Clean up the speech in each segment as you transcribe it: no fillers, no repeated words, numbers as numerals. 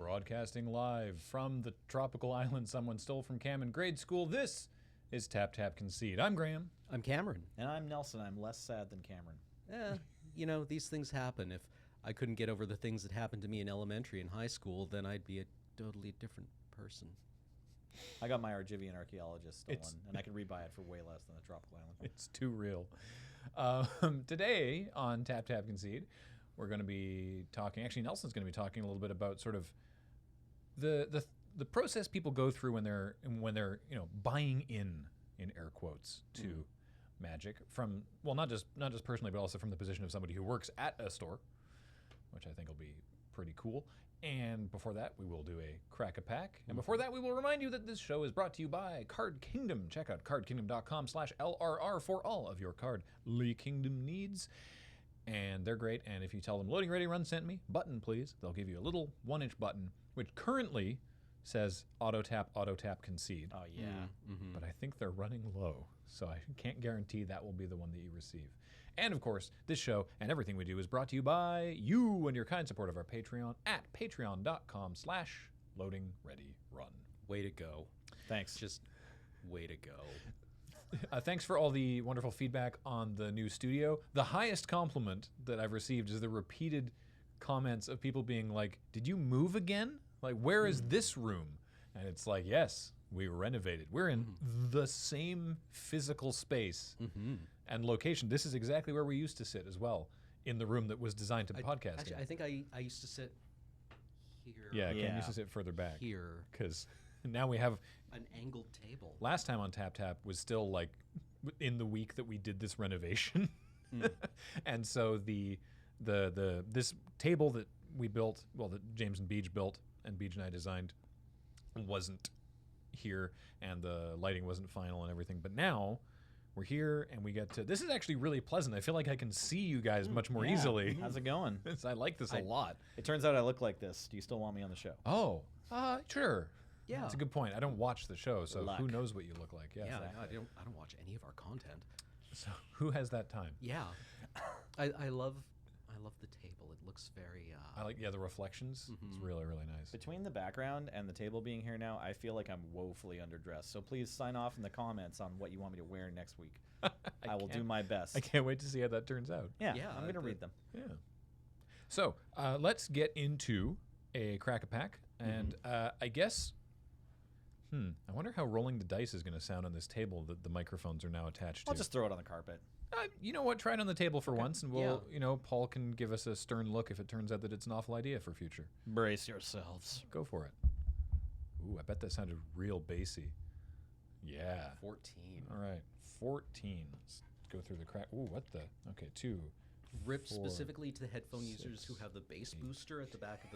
Broadcasting live from the tropical island someone stole from Cam in grade school, this is Tap Tap Concede. I'm Graham. I'm Cameron. And I'm Nelson. I'm less sad than Cameron. These things happen. If I couldn't get over the things that happened to me in elementary and high school, then I'd be a totally different person. I got my Argivian archaeologist stolen, and I could rebuy it for way less than the tropical island. It's too real. Today on Tap Tap Concede, we're going to be talking, actually Nelson's going to be talking a little bit about sort of the process people go through when they're buying in air quotes to Magic from, well, not just personally, but also from the position of somebody who works at a store, which I think will be pretty cool. And before that, we will do a crack a pack. And before that, we will remind you that this show is brought to you by Card Kingdom. Check out cardkingdom.com/LRR for all of your Card Kingdom needs. And they're great. And if you tell them Loading Ready Run sent me, button please, they'll give you a little 1-inch button, which currently says auto tap concede. Oh, yeah. But I think they're running low, so I can't guarantee that will be the one that you receive. And of course, this show and everything we do is brought to you by you and your kind support of our Patreon at patreon.com/LoadingReadyRun. Way to go. Thanks. Just way to go. Thanks for all the wonderful feedback on the new studio. The highest compliment that I've received is the repeated comments of people being like, did you move again? Like, where is this room? And it's like, yes, we renovated. We're in the same physical space and location. This is exactly where we used to sit as well, in the room that was designed to podcast. Actually, I think I used to sit here. Yeah, Ken used to sit further back. Here. Because now we have an angled table. Last time on Tap Tap was still like in the week that we did this renovation. And so this table that we built, well, that James and Beej built and Beej and I designed, wasn't here, and the lighting wasn't final and everything. But now we're here and we get to, this is actually really pleasant. I feel like I can see you guys much more easily. How's it going? I like this a lot. It turns out I look like this. Do you still want me on the show? Oh, sure. Yeah. That's a good point. I don't watch the show, so Luck. who knows what you look like. Yeah, I don't watch any of our content. So who has that time? Yeah. I love the table. It looks very I like the reflections. It's really, really nice. Between the background and the table being here now, I feel like I'm woefully underdressed. So please sign off in the comments on what you want me to wear next week. I will do my best. I can't wait to see how that turns out. Yeah, I'm going to read them. Yeah. So let's get into a crack-a-pack. And I guess, I wonder how rolling the dice is going to sound on this table that the microphones are now attached to. I'll just throw it on the carpet. You know what? Try it on the table for once, and we'll, Paul can give us a stern look if it turns out that it's an awful idea for future. Brace yourselves. Go for it. Ooh, I bet that sounded real bassy. Yeah. 14. All right, 14. Let's go through the crack. Ooh, what the? Okay, 2. Ripped 4, specifically to the headphone 6, users who have the bass booster at the back of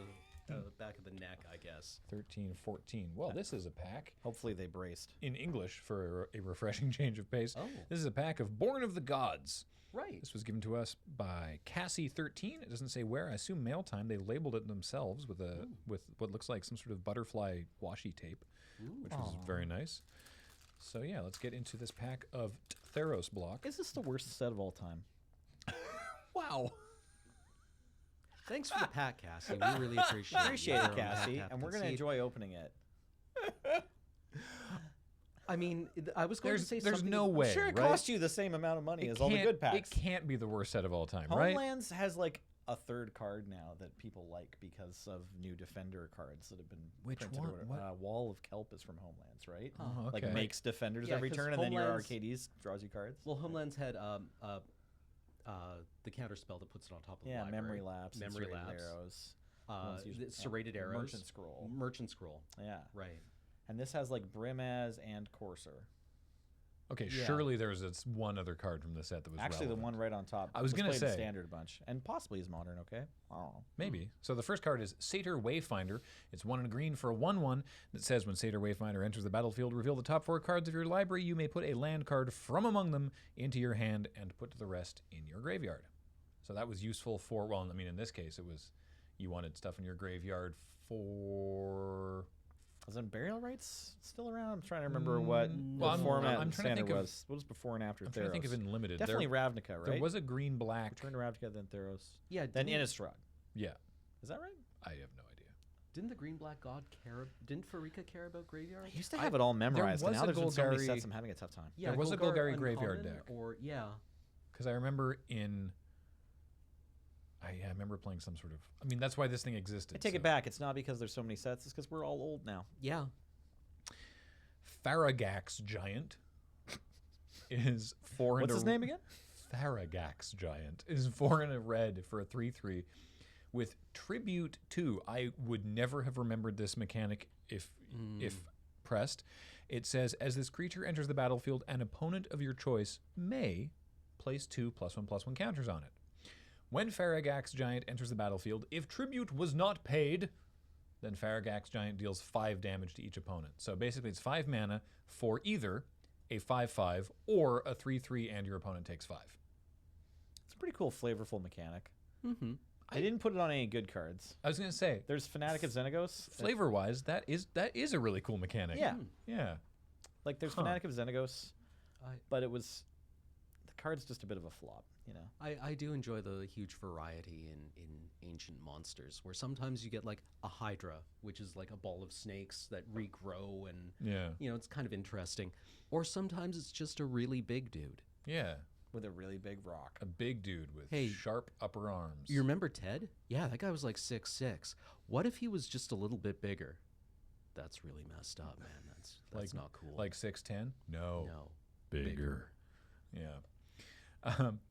the neck, I guess. 13, 14. Well, this is a pack. Hopefully they braced. In English, for a refreshing change of pace. Oh. This is a pack of Born of the Gods. Right. This was given to us by Cassie13. It doesn't say where. I assume mail time. They labeled it themselves with what looks like some sort of butterfly washi tape, which was very nice. So yeah, let's get into this pack of Theros block. Is this the worst set of all time? Wow. Thanks for the pack, Cassie. We really appreciate it. Appreciate it, Cassie. And we're going to enjoy opening it. I mean, I was going to say there's something. no way. I'm sure it right? cost you the same amount of money as all the good packs. It can't be the worst set of all time, right? Homelands has like a third card now that people like because of new Defender cards that have been printed. One? What? Wall of Kelp is from Homelands, right? Oh, okay. Like makes Defenders Yeah, every 'cause turn, and then your Homelands- Arcades draws you cards. Well, Homelands had the counter spell that puts it on top of the library. Memory Lapse, Memory and Lapse. Arrows. The Serrated Arrows. Merchant Scroll. Merchant Scroll. Yeah. Right. And this has like Brimaz and Courser. Okay, Yeah. surely there's one other card from the set that was Actually, relevant. the one right on top. I was gonna played in say. Standard a bunch, and possibly is Modern. Okay, I don't know. Maybe. So the first card is Satyr Wayfinder. It's 1 and a green for a 1/1 that says when Satyr Wayfinder enters the battlefield, reveal the top 4 cards of your library. You may put a land card from among them into your hand and put the rest in your graveyard. So that was useful for, well, I mean, in this case, it was you wanted stuff in your graveyard for... Is it Burial Rites still around? I'm trying to remember what the format I'm trying to think was. What was before and after Theros? I'm trying to think of it in limited. Definitely Ravnica, right? There was a green-black... Return to Ravnica, then Theros. Yeah. Then Innistrad. Yeah. Is that right? I have no idea. Didn't the Green Black God care? Didn't Farika care about Graveyard? I used to have it all memorized. And was now a there's been so many Golgari- sets, I'm having a tough time. Yeah, There was a Golgari Golgari graveyard Uncommon, deck. Or yeah. Because I remember I remember playing some sort of. I mean, that's why this thing existed. I take so. it back. It's not because there's so many sets. It's because we're all old now. Yeah. Faragax Giant is 4 and What's a his name again? Faragax Giant is 4 and a red for a 3/3 with Tribute 2. I would never have remembered this mechanic if pressed. It says, as this creature enters the battlefield, an opponent of your choice may place 2 +1/+1 counters on it. When Faragax Giant enters the battlefield, if Tribute was not paid, then Faragax Giant deals 5 damage to each opponent. So basically it's 5 mana for either a 5/5 or a 3/3 and your opponent takes 5. It's a pretty cool, flavorful mechanic. Mm-hmm. I didn't put it on any good cards. I was going to say, There's Fanatic of Xenagos. flavor-wise, that is a really cool mechanic. Yeah. Yeah. Like, there's Huh. Fanatic of Xenagos, I- but it was... The card's just a bit of a flop, you know? I do enjoy the huge variety in ancient monsters, where sometimes you get like a Hydra, which is like a ball of snakes that regrow, and Yeah. it's kind of interesting. Or sometimes it's just a really big dude. Yeah. With a really big rock. A big dude with Hey, sharp upper arms. You remember Ted? Yeah, that guy was like 6'6". What if he was just a little bit bigger? That's really messed up, man. That's not cool. Like 6'10"? No. no. Bigger. Yeah.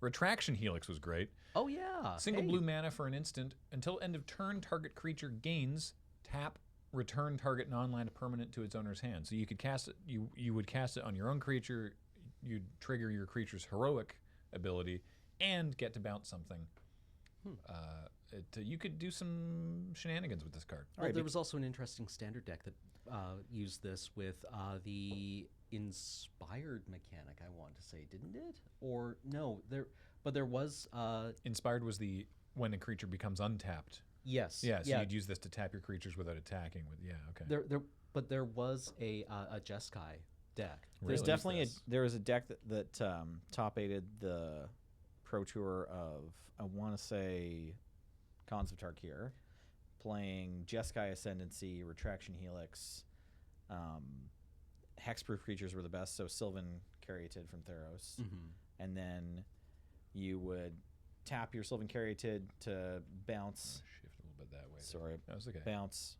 Retraction Helix was great. Oh yeah. Single Hey. blue mana for an instant. Until end of turn, target creature gains, tap, return target non-land permanent to its owner's hand. So you could cast it. You would cast it on your own creature. You'd trigger your creature's heroic ability and get to bounce something. You could do some shenanigans with this card. Well, there was also an interesting standard deck that used this with the inspired mechanic. I want to say, didn't it? Or no, there was. Inspired was the when a creature becomes untapped. Yes. Yeah, so you'd use this to tap your creatures without attacking. Okay. But there was a Jeskai deck. There's Really? definitely there was a deck that top-aided the Pro Tour of, I want to say, Khans of Tarkir, playing Jeskai Ascendancy, Retraction Helix. Hexproof creatures were the best, so Sylvan Caryatid from Theros. Mm-hmm. And then you would tap your Sylvan Caryatid to bounce. Shift a little bit that way. Sorry, That was okay. bounce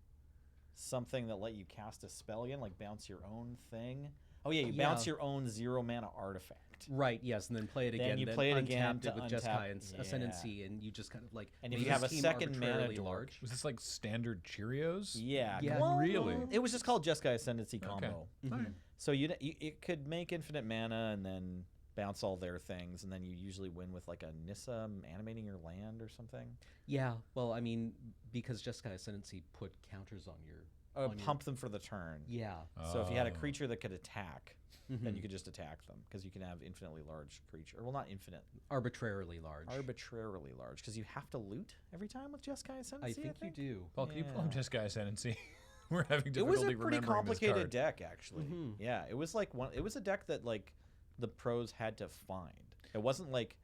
something that let you cast a spell again, like bounce your own thing. Oh yeah, you Yeah. bounce your own 0 mana artifact. Right. Yes, and then play it Then again. you play it again untapped to it with untap- Jeskai and yeah. Ascendancy, and you just kind of like. And if make you have this a team second mana arbitrarily dork- large. Was this like standard Cheerios? Yeah. Yeah. well, Really? It was just called Jeskai Ascendancy combo. Okay. Mhm. Alright. So it could make infinite mana and then bounce all their things, and then you usually win with like a Nissa animating your land or something. Yeah. Well, I mean, because Jeskai Ascendancy put counters on your. on your- Pump them for the turn. Yeah. So if you had a Oh. creature that could attack, then Mhm. you could just attack them, because you can have infinitely large creature. Well, not infinite, Arbitrarily large. arbitrarily large, because you have to loot every time with Jeskai Ascendancy. I think you do. Paul, can you pull up Yeah. Jeskai Ascendancy? We're having It difficulty was a pretty remembering this complicated card. deck, actually. Mhm. Yeah, it was like it was a deck that like the pros had to find. It wasn't like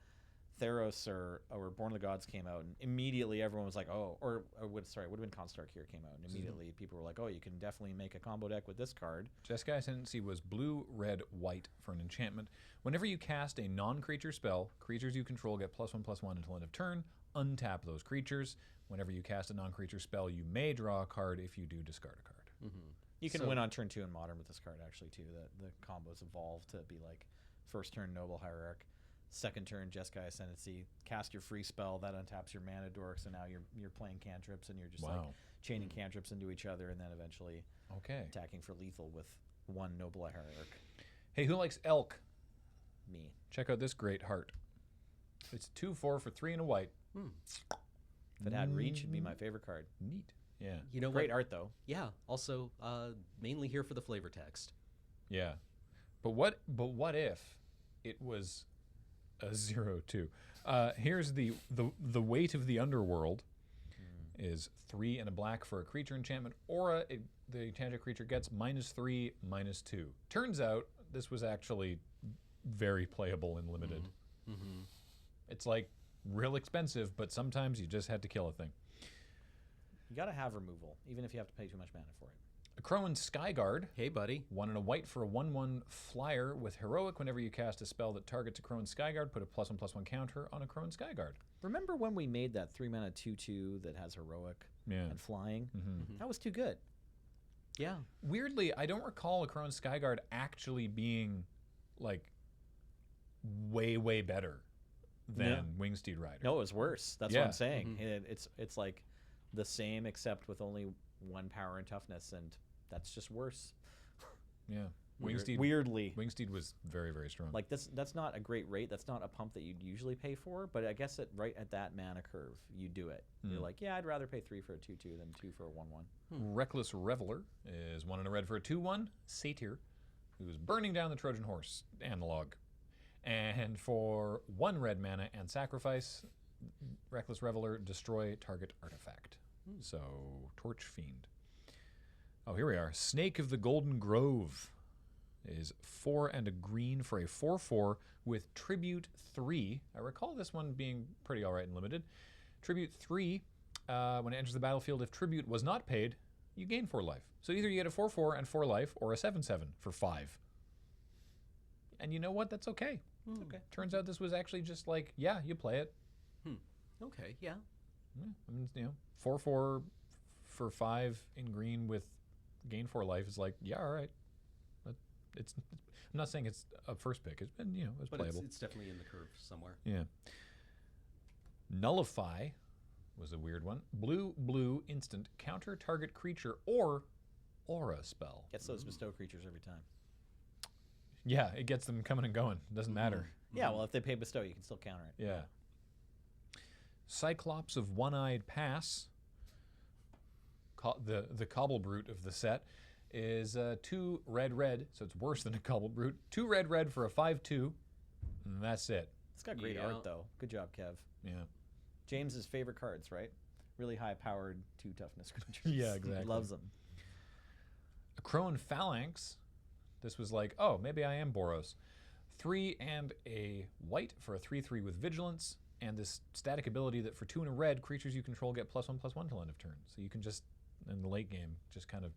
Theros or Born of the Gods came out and immediately everyone was like, oh, it would have been Constark here came out and immediately people were like, oh, you can definitely make a combo deck with this card. Jeskai Ascendancy was blue, red, white for an enchantment. Whenever you cast a non-creature spell, creatures you control get +1/+1 until end of turn. Untap those creatures. Whenever you cast a non-creature spell, you may draw a card. If you do, discard a card. Mm-hmm. You can So- win on turn 2 in Modern with this card actually too. The combos evolve to be like first turn Noble Hierarch, second turn Jeskai Ascendancy, cast your free spell that untaps your mana dorks, and now you're playing cantrips and you're just like Wow. chaining cantrips into each other and then eventually Okay. attacking for lethal with one Noble Hierarch. Hey, who likes elk? Me. Check out this great heart. It's 2/4 for 3 and a white. Hmm. If it had reach, it'd be my favorite card. Neat. Yeah. You know Great what? art though. Yeah. Also, mainly here for the flavor text. Yeah. But what if it was a 0/2? Here's the weight of the underworld is 3 and a black for a creature enchantment. Aura, the enchanted creature gets -3, -2. Turns out this was actually very playable and limited. You gotta have removal, even if you have to pay too much mana for it. A Crone Skyguard. Hey, buddy. 1 and a white for a 1/1 flyer with heroic. Whenever you cast a spell that targets a Crone Skyguard, put a +1/+1 counter on a Crone Skyguard. Remember when we made that 3 mana 2/2 that has heroic Yeah. and flying? Mm-hmm. That was too good. Yeah. Weirdly, I don't recall a Crone Skyguard actually being like way better than Wingsteed Rider. No, it was worse. That's Yeah. what I'm saying. It's like the same except with only 1 power and toughness, and that's just worse. Yeah. Wingsteed Weirdly. was very strong. Like that's not a great rate. That's not a pump that you'd usually pay for, but I guess right at that mana curve, you do it. You're like, yeah, I'd rather pay 3 for a 2/2 than 2 for a 1/1. Reckless Reveler is 1 and a red for a 2/1 satyr who's burning down the Trojan horse and the log. And for 1 red mana and sacrifice, Reckless Reveler, destroy target artifact. So, Torch Fiend. Oh, here we are. Snake of the Golden Grove is 4 and a green for a 4/4 with Tribute 3. I recall this one being pretty alright and limited. Tribute 3, when it enters the battlefield, if Tribute was not paid, you gain 4 life. So either you get a 4/4 and 4 life, or a 7/7 for 5. And you know what? That's okay. It's okay. Turns out this was actually just like, yeah, you play it. Okay, yeah. Yeah, I mean, 4/4 for 5 in green with gain 4 life is like, yeah, all right. But I'm not saying it's a first pick. It's been, it's But playable. it's definitely in the curve somewhere. Yeah. Nullify was a weird one. Blue instant counter target creature or aura spell. Gets those bestow creatures every time. Yeah, it gets them coming and going. Doesn't matter. Yeah, well, if they pay bestow, you can still counter it. Yeah. Cyclops of One-Eyed Pass, the Cobble Brute of the set, is 2 red, so it's worse than a Cobble Brute. 2 red for a 5/2, and that's it. It's got great art, though. Good job, Kev. Yeah. James's favorite cards, right? Really high-powered 2 toughness creatures. Yeah, exactly. He loves them. A Crone Phalanx. This was like, oh, maybe I am Boros. 3 and a white for a 3/3 with Vigilance, and this static ability that for 2 and a red, creatures you control get +1/+1 till end of turn. So you can just, in the late game, just kind of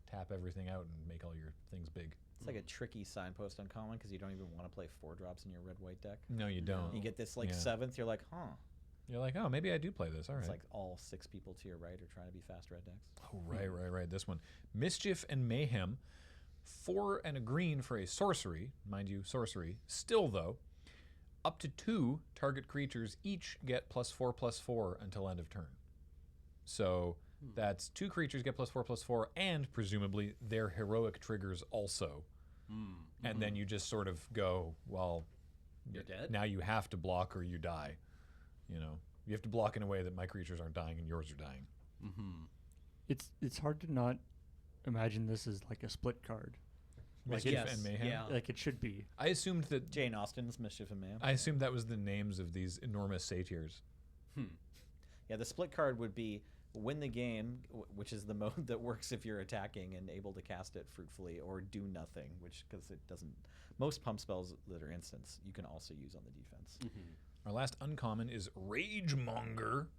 tap everything out and make all your things big. It's like a tricky signpost uncommon because you don't even want to play 4-drops in your red-white deck. No, you don't. You get this like Yeah. 7th, you're like, huh. You're like, oh, maybe I do play this. All right. It's like all 6 people to your right are trying to be fast red decks. Oh, right. This one. Mischief and Mayhem. 4 and a green for a sorcery. Mind you, sorcery. Still, though, up to 2 target creatures each get +4/+4 until end of turn. So that's 2 creatures get +4/+4, and presumably their heroic triggers also. And then you just sort of go, well, You're dead? now you have to block or you die. You have to block in a way that my creatures aren't dying and yours are dying. It's hard to not imagine this as like a split card. Mischief yes, and Mayhem. yeah. Like it should be. I assumed that Jane Austen's Mischief and Mayhem. I assumed that was the names of these enormous satyrs. Yeah, the split card would be win the game, which is the mode that works if you're attacking and able to cast it fruitfully, or do nothing, which because it doesn't. Most pump spells that are instants you can also use on the defense. Our last uncommon is Ragemonger.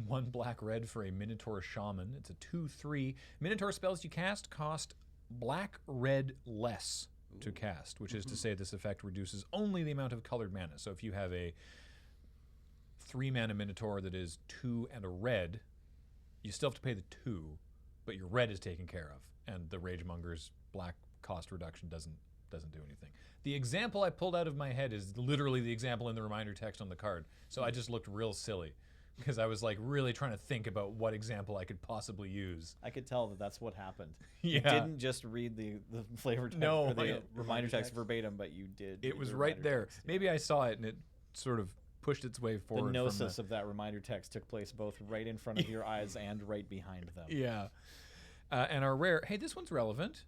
1 black-red for a Minotaur Shaman. It's a 2/3. Minotaur spells you cast cost black-red less to cast, which is to say this effect reduces only the amount of colored mana. So if you have a 3-mana Minotaur that is 2 and a red, you still have to pay the 2, but your red is taken care of, and the Ragemonger's black cost reduction doesn't do anything. The example I pulled out of my head is literally the example in the reminder text on the card, so I just looked real silly because I was like really trying to think about what example I could possibly use. I could tell that that's what happened. Yeah. You didn't just read the flavor text No, or the I- reminder text verbatim, but you did. It read was the right reminder there. text. Maybe I saw it and it sort of pushed its way The forward. from gnosis of that reminder text took place both right in front of your eyes and right behind them. Yeah. And our rare, hey, this one's relevant.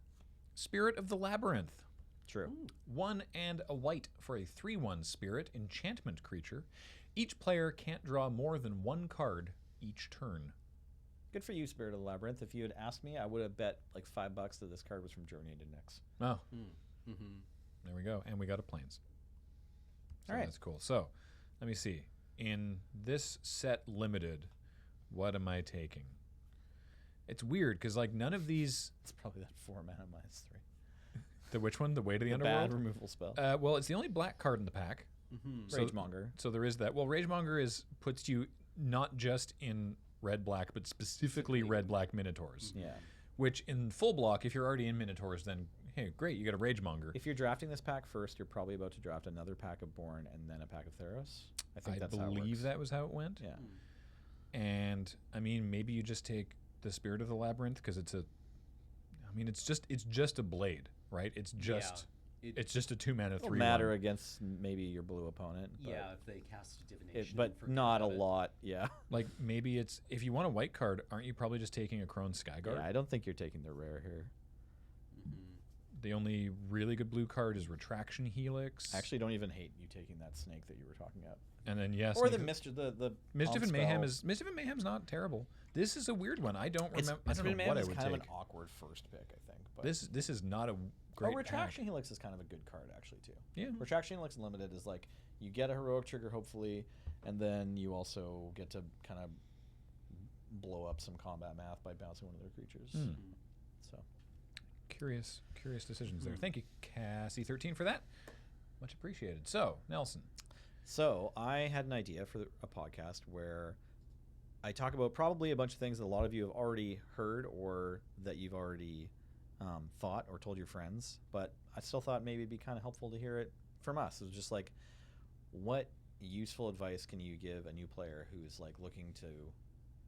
Spirit of the Labyrinth. True. 1 and a white for a 3/1 spirit enchantment creature. Each player can't draw more than 1 card each turn. Good for you, Spirit of the Labyrinth. If you had asked me, I would have bet like $5 that this card was from Journey into Nyx. Oh, there we go. And we got a plains. So All right. that's cool. So let me see. In this set limited, What am I taking? It's weird because like none of these. It's probably that 4 mana -3. The which one? The Way to the The Underworld. bad removal spell. Well, it's the only black card in the pack. Mm-hmm. Ragemonger. So there is that. Well, Ragemonger puts you not just in red-black, but specifically red-black Minotaurs. Yeah. Which in full block, if you're already in Minotaurs, then hey, great, you got a Ragemonger. If you're drafting this pack first, you're probably about to draft another pack of Born and then a pack of Theros. I think that's how it believe works. that was how it went. Yeah. And I mean, maybe you just take the Spirit of the Labyrinth because it's a. I mean, it's just a blade, right? It's just it's just a 2 mana It'll 3. matter against maybe your blue opponent. But Yeah, if they cast a divination. but and forget not a about it. lot. Yeah. Like maybe it's if you want a white card, aren't you probably just taking a Crone Skyguard? Yeah, I don't think you're taking the rare here. Mhm. The only really good blue card is Retraction Helix. I actually don't even hate you taking that snake that you were talking about. and then yes, Or the Mischief the Mischief on and Mayhem spell. is Mischief and Mayhem's not terrible. This is a weird one. I don't It's- remember. I don't Mischief and know Mayhem what I is would kind take. of an awkward first pick, I think. But This is not a great Retraction pack. Helix is kind of a good card actually too. Yeah. Retraction Helix Limited is like you get a heroic trigger hopefully, and then you also get to kind of blow up some combat math by bouncing one of their creatures. Hmm. So Curious decisions there. Mhm. Thank you, Cassie13, for that. Much appreciated. So, Nelson. So I had an idea for a podcast where I talk about probably a bunch of things that a lot of you have already heard or that you've already thought or told your friends, but I still thought maybe it'd be kind of helpful to hear it from us. It was just like, what useful advice can you give a new player who's like looking to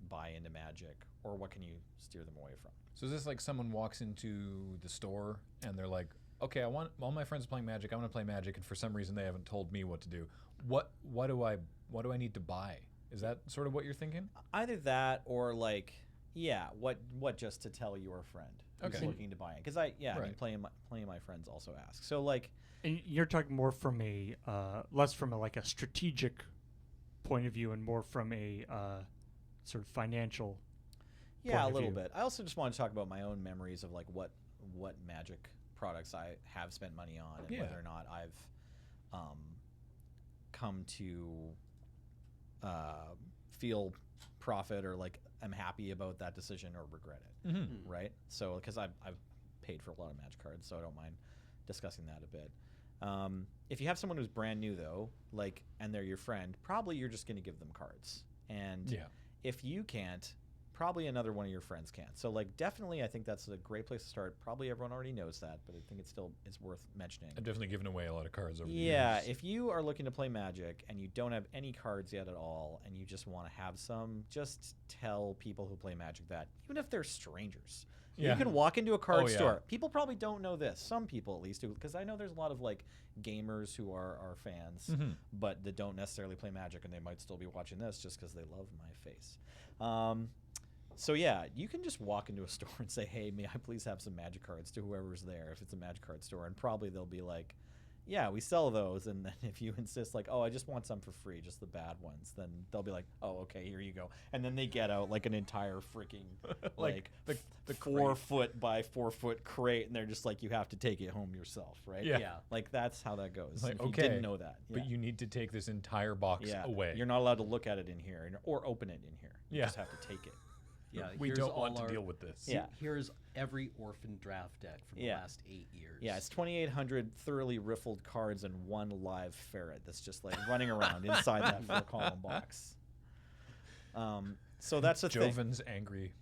buy into Magic, or what can you steer them away from? So is this like someone walks into the store and they're like, okay, I want all my friends playing Magic. I want to play Magic, and for some reason they haven't told me what to do. What do I need to buy? Is that sort of what you're thinking? Either that or like, yeah, what just to tell your friend who's Okay. looking to buy it? Because I mean, Right. plenty of my friends also ask. So like, And you're talking more from a less from a, like a strategic point of view and more from a sort of financial. yeah, point a of little view. bit. I also just want to talk about my own memories of like what Magic products I have spent money on, and Yeah. whether or not I've come to feel profit or like I'm happy about that decision or regret it. Mm-hmm. Right? So, because I've paid for a lot of Magic cards, so I don't mind discussing that a bit. If you have someone who's brand new though, like, and they're your friend, probably you're just going to give them cards. And Yeah. if you can't, probably another one of your friends can. So, like, definitely, I think that's a great place to start. Probably everyone already knows that, but I think it's worth mentioning. I've definitely given away a lot of cards over the Yeah, years. if you are looking to play Magic and you don't have any cards yet at all, and you just want to have some, just tell people who play Magic that, even if they're strangers. Yeah. You can walk into a card Oh, yeah. store. People probably don't know this. Some people at least do, because I know there's a lot of like gamers who are fans, Mhm. but that don't necessarily play Magic, and they might still be watching this just because they love my face. So yeah, you can just walk into a store and say, "Hey, may I please have some Magic cards?" to whoever's there, if it's a Magic card store, and probably they'll be like, "Yeah, we sell those." And then if you insist, like, "Oh, I just want some for free, just the bad ones," then they'll be like, "Oh, okay, here you go." And then they get out like an entire freaking like the 4 foot by 4 foot crate, and they're just like, "You have to take it home yourself," right? Yeah. Yeah. Like that's how that goes. Like, if you okay, didn't know that, But you need to take this entire box yeah, away. you're not allowed to look at it in here or open it in here. You Yeah. just have to take it. Yeah, we here's don't want all to our- deal with this. Yeah. Here's every orphan draft deck from the Yeah. last 8 years. Yeah, it's 2,800 thoroughly riffled cards and one live ferret that's just like running around inside that 4-column box. So that's the thing. Joven's angry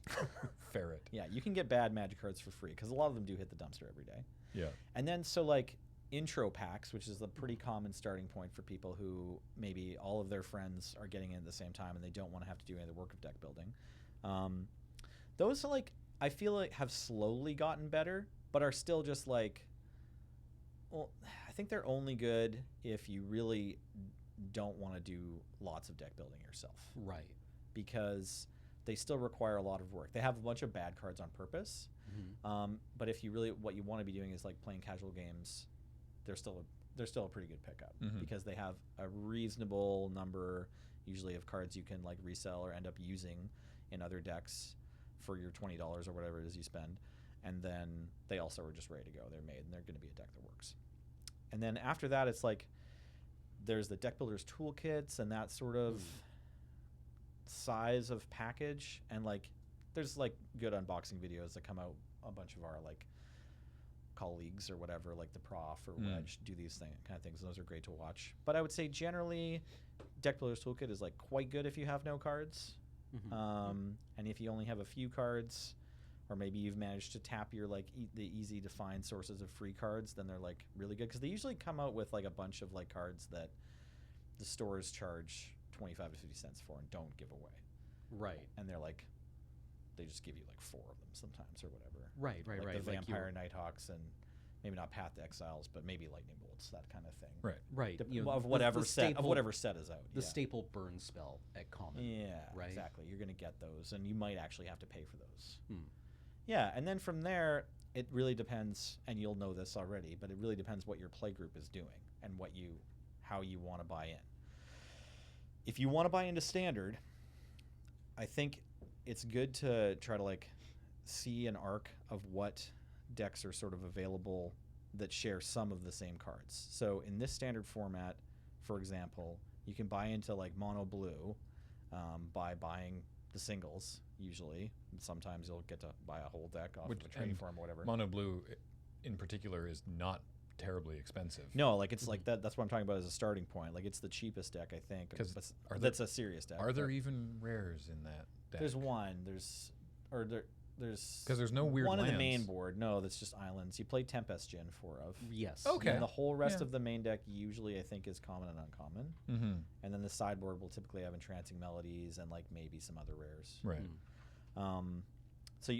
ferret. Yeah, you can get bad Magic cards for free because a lot of them do hit the dumpster every day. Yeah. And then so like intro packs, which is a pretty common starting point for people who maybe all of their friends are getting in at the same time and they don't want to have to do any of the work of deck building. Those are like, I feel like have slowly gotten better, but are still just like, well, I think they're only good if you really don't want to do lots of deck building yourself, Right. because they still require a lot of work. They have a bunch of bad cards on purpose, Mhm. but if you really, what you want to be doing is like playing casual games, they're still a pretty good pickup Mhm. because they have a reasonable number usually of cards you can like resell or end up using in other decks for your $20 or whatever it is you spend. And then they also are just ready to go. They're made and they're going to be a deck that works. And then after that, it's like there's the deck builders toolkits and that sort of size of package, and like there's like good unboxing videos that come out. A bunch of our like colleagues or whatever, like the Prof or Wedge, do these kind of things. Those are great to watch. But I would say generally, Deck Builder's Toolkit is like quite good if you have no cards, and if you only have a few cards, or maybe you've managed to tap your like the easy to find sources of free cards, then they're like really good because they usually come out with like a bunch of like cards that the stores charge 25 to 50 cents for and don't give away. Right. And they're like, they just give you like 4 of them sometimes or whatever. Right. The Vampire Nighthawks and maybe not Path to Exiles, but maybe Lightning Bolts, that kind of thing. Right. Of whatever set is out. The staple burn spell at common. Yeah, right? Exactly. You're going to get those, and you might actually have to pay for those. Yeah, and then from there, it really depends, and you'll know this already, but it really depends what your play group is doing and how you want to buy in. If you want to buy into Standard, I think it's good to try to like see an arc of what decks are sort of available that share some of the same cards. So in this Standard format, for example, you can buy into like mono blue by buying the singles usually. And sometimes you'll get to buy a whole deck off of a trading form or whatever. Mono blue in particular is not terribly expensive. No, like it's like that's what I'm talking about as a starting point. Like it's the cheapest deck, I think. Because that's a serious deck. Are there even rares in that deck? There's one. There's because there's no weird one lands. in the main board. No, that's just islands. You play Tempest Gen 4 of. Yes. Okay. And the whole rest of the main deck usually I think is common and uncommon. Mm-hmm. And then the sideboard will typically have Entrancing Melodies and like maybe some other rares. Right.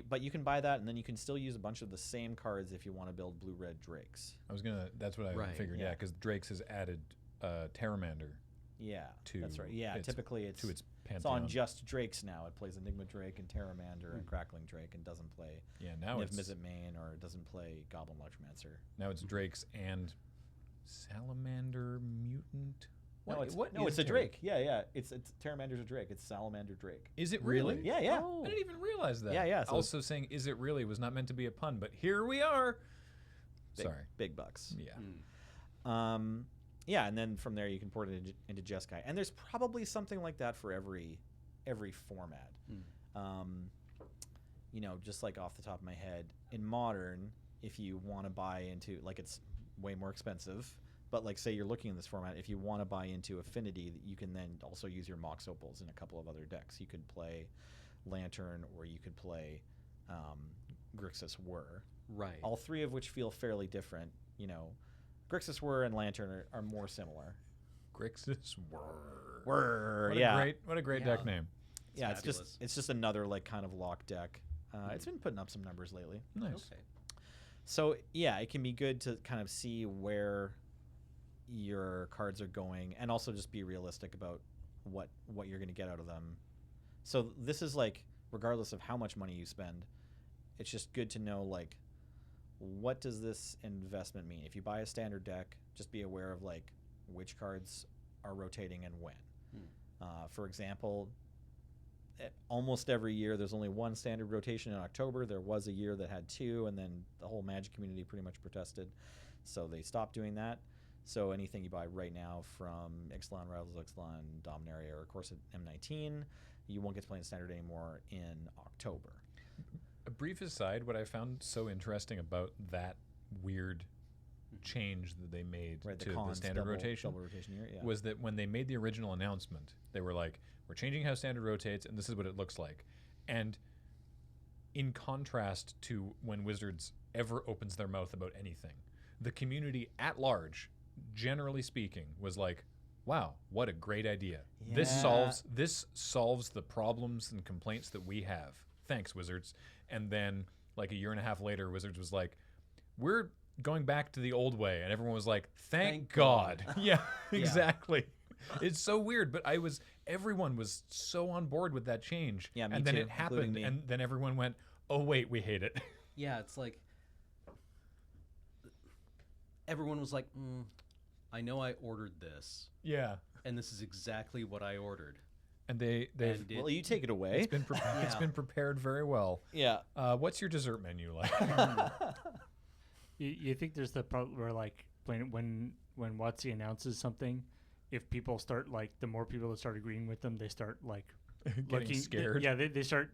But you can buy that, and then you can still use a bunch of the same cards if you want to build blue-red Drakes. That's what I figured. Yeah, because Drakes has added Terramander. Yeah, to that's right. Yeah, typically it's pantheon. It's on just Drakes now. It plays Enigma Drake and Terramander and Crackling Drake, and doesn't play now Niv it's Mizzet Main, or it doesn't play Goblin Electromancer. Now it's Drakes and Salamander Mutant. It's a Drake. Yeah. It's Terramander's a Drake. It's Salamander Drake. Is it really? Yeah. Oh. I didn't even realize that. Yeah. So also saying "is it really" was not meant to be a pun, but here we are. Sorry. Big bucks. Yeah. Yeah, and then from there you can port it into Jeskai, and there's probably something like that for every format. Just like off the top of my head, in Modern, if you want to buy into, like, it's way more expensive, but like say you're looking in this format, if you want to buy into Affinity, you can then also use your Mox Opals in a couple of other decks. You could play Lantern, or you could play Grixis Whir. Right. All three of which feel fairly different. Grixis Whir and Lantern are more similar. Grixis Whir. What a great deck name. It's just another like kind of lock deck. It's been putting up some numbers lately. Nice. Okay. So yeah, it can be good to kind of see where your cards are going, and also just be realistic about what you're going to get out of them. So this is like, regardless of how much money you spend, it's just good to know like, what does this investment mean? If you buy a Standard deck, just be aware of like which cards are rotating and when. For example, almost every year there's only one Standard rotation in October. There was a year that had 2, and then the whole Magic community pretty much protested, so they stopped doing that. So anything you buy right now from Ixalan, Rivals Ixalan, Dominaria, or of course M19, you won't get to play in Standard anymore in October. A brief aside, what I found so interesting about that weird change that they made to the Standard rotation, was that when they made the original announcement, they were like, we're changing how Standard rotates, and this is what it looks like. And in contrast to when Wizards ever opens their mouth about anything, the community at large, generally speaking, was like, wow, what a great idea. Yeah. This solves the problems and complaints that we have. Thanks, Wizards. And then like a year and a half later, Wizards was like, we're going back to the old way. And everyone was like, thank God. Yeah, exactly. It's so weird, but everyone was so on board with that change. Yeah, me and then too, it happened, me. and then everyone went, oh wait, we hate it. Yeah, it's like everyone was like, I know I ordered this, Yeah. and this is exactly what I ordered. And they've Well, you take it away. it's been prepared very well. Yeah. What's your dessert menu like? You think there's the part where like when WotC announces something, if people start like, the more people that start agreeing with them, they start like Getting scared. They start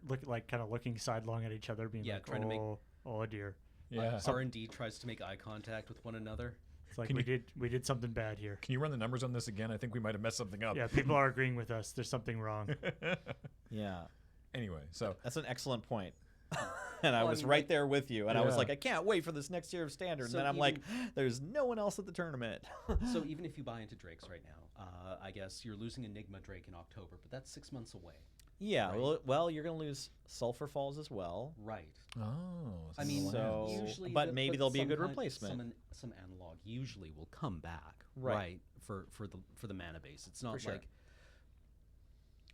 kind of looking sidelong at each other, being Yeah, like, trying to make- oh dear. Yeah. R&D tries to make eye contact with one another. It's like Can we did something bad here. Can you run the numbers on this again? I think we might have messed something up. Yeah, people are agreeing with us. There's something wrong. Yeah, Anyway, so that's an excellent point. And I Well, was I mean, right like- there with you, and I was Yeah. like, I can't wait for this next year of standard. And So then I'm like, there's no one else at the tournament. So even if you buy into Drakes right now, I guess you're losing Enigma Drake in October, but that's 6 months away. Yeah, Right. well, you're gonna lose Sulphur Falls as well. Right. oh, I mean, So- usually, but maybe there'll be a good some replacement. Some analog usually will come back, Right. For the mana base. It's not sure. like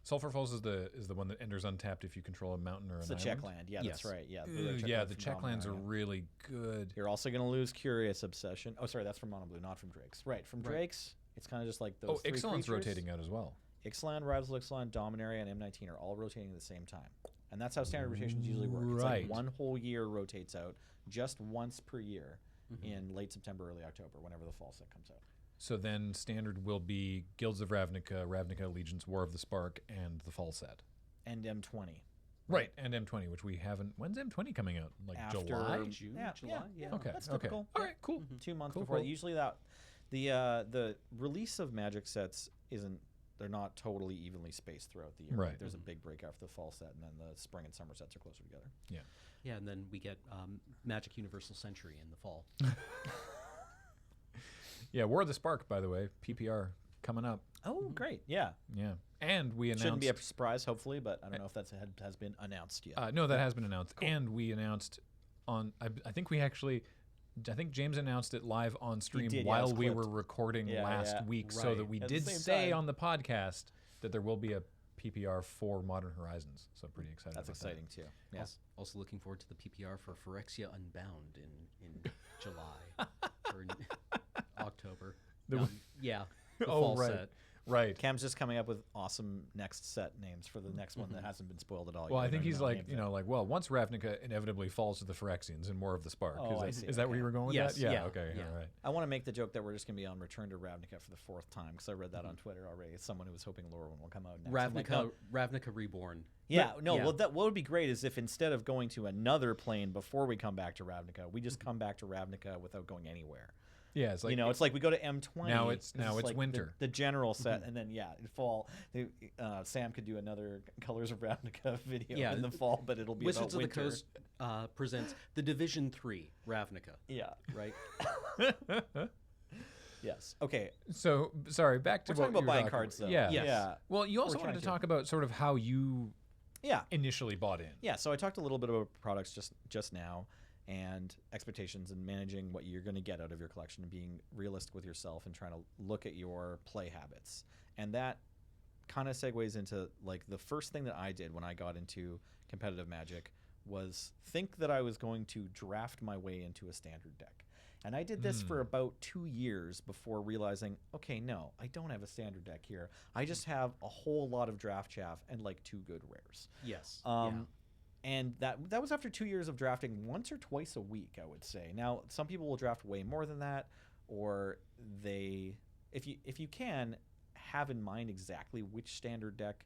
Sulphur Falls is the one that enters untapped if you control a mountain or It's an the island. check land. Yeah, that's Yes. right. Yeah, The check lands are really good. You're also gonna lose Curious Obsession. Oh, sorry, that's from Mono Blue, not from Drakes. Right, from Right. Drakes, it's kind of just like those. Oh, three Ixalan's creatures. rotating out as well. Ixalan, Rival Ixalan, Dominaria, and M19 are all rotating at the same time. And that's how standard rotations usually work. It's Right. like one whole year rotates out just once per year Mhm. in late September, early October, whenever the fall set comes out. So then standard will be Guilds of Ravnica, Ravnica Allegiance, War of the Spark, and the fall set. And M20. Right, and M20, which we haven't. When's M20 coming out? Like After July? June, Yeah, July. Yeah. Okay, That's okay. typical. All right, cool. 2 months Cool, before. cool. Usually that the release of Magic sets isn't. They're not totally evenly spaced throughout the year. Right. There's a big breakout for the fall set, and then the spring and summer sets are closer together. Yeah, and then we get Magic Universal Century in the fall. Yeah, War of the Spark, by the way, PPR coming up. Oh, great! Yeah, Yeah, and we announced. shouldn't be a surprise, hopefully, but I don't know if that has been announced yet. No, that has been announced, and we announced on. I think we actually. I think James announced it live on stream did, yeah, it while was we clipped. were recording Yeah, last yeah. week, so Right. that we At the did same say time. on the podcast that there will be a PPR for Modern Horizons. So pretty excited. That's about exciting too. Yeah. Also looking forward to the PPR for Phyrexia Unbound in July or in October. The- Yeah. that. The Oh, fall right, set. right. Cam's just coming up with awesome next set names for the next one that hasn't been spoiled at all. Well, yet. I think don't he's even know like, names you yet. know, like, well, once Ravnica inevitably falls to the Phyrexians and More of the Spark. Oh, I is see, that, is that where okay. you were going with Yes, that? Yeah, yeah, okay, yeah. all right. I want to make the joke that we're just going to be on Return to Ravnica for the 4th time because I read that on Twitter already. It's someone who was hoping Lorwyn will come out next. I'm like, Ravnica, no. Ravnica Reborn. Yeah, no. yeah. Well, what would be great is if instead of going to another plane before we come back to Ravnica, we just come back to Ravnica without going anywhere. Yeah, it's like, You know, it's like we go to M20. Now it's like the- winter. The general set, and then in fall, Sam could do another Colors of Ravnica video Yeah, in the fall, but it'll be Wizards of about the winter. Coast presents the Division 3 Ravnica, Yeah. right? Yes. Okay. So, sorry, back to We're what talking about you were buying talking cards, though. Yeah. Yes. Yeah. Well, you also We're wanted trying to to. talk about sort of how you Yeah. initially bought in. Yeah, so I talked a little bit about products just now and expectations and managing what you're going to get out of your collection and being realistic with yourself and trying to look at your play habits. And that kind of segues into like the first thing that I did when I got into competitive Magic was think that I was going to draft my way into a standard deck. And I did this for about 2 years before realizing, okay, no, I don't have a standard deck here. I just have a whole lot of draft chaff and like 2 good rares. Yes. And that was after 2 years of drafting once or twice a week, I would say. Now, some people will draft way more than that, or if you can, have in mind exactly which standard deck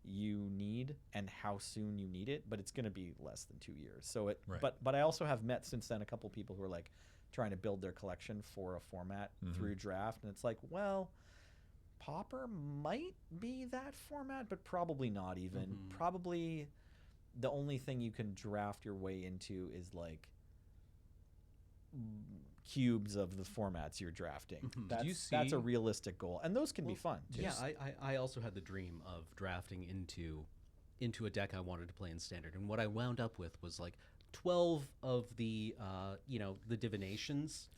you need and how soon you need it, but it's going to be less than 2 years. So Right. but I also have met since then a couple people who are like trying to build their collection for a format through draft, and it's like, well, Pauper might be that format, but probably not even. Probably the only thing you can draft your way into is like cubes of the formats you're drafting. That's, you that's a see- realistic goal, and those can be fun. Too. Yeah, I also had the dream of drafting into a deck I wanted to play in Standard, and what I wound up with was like 12 of the the divinations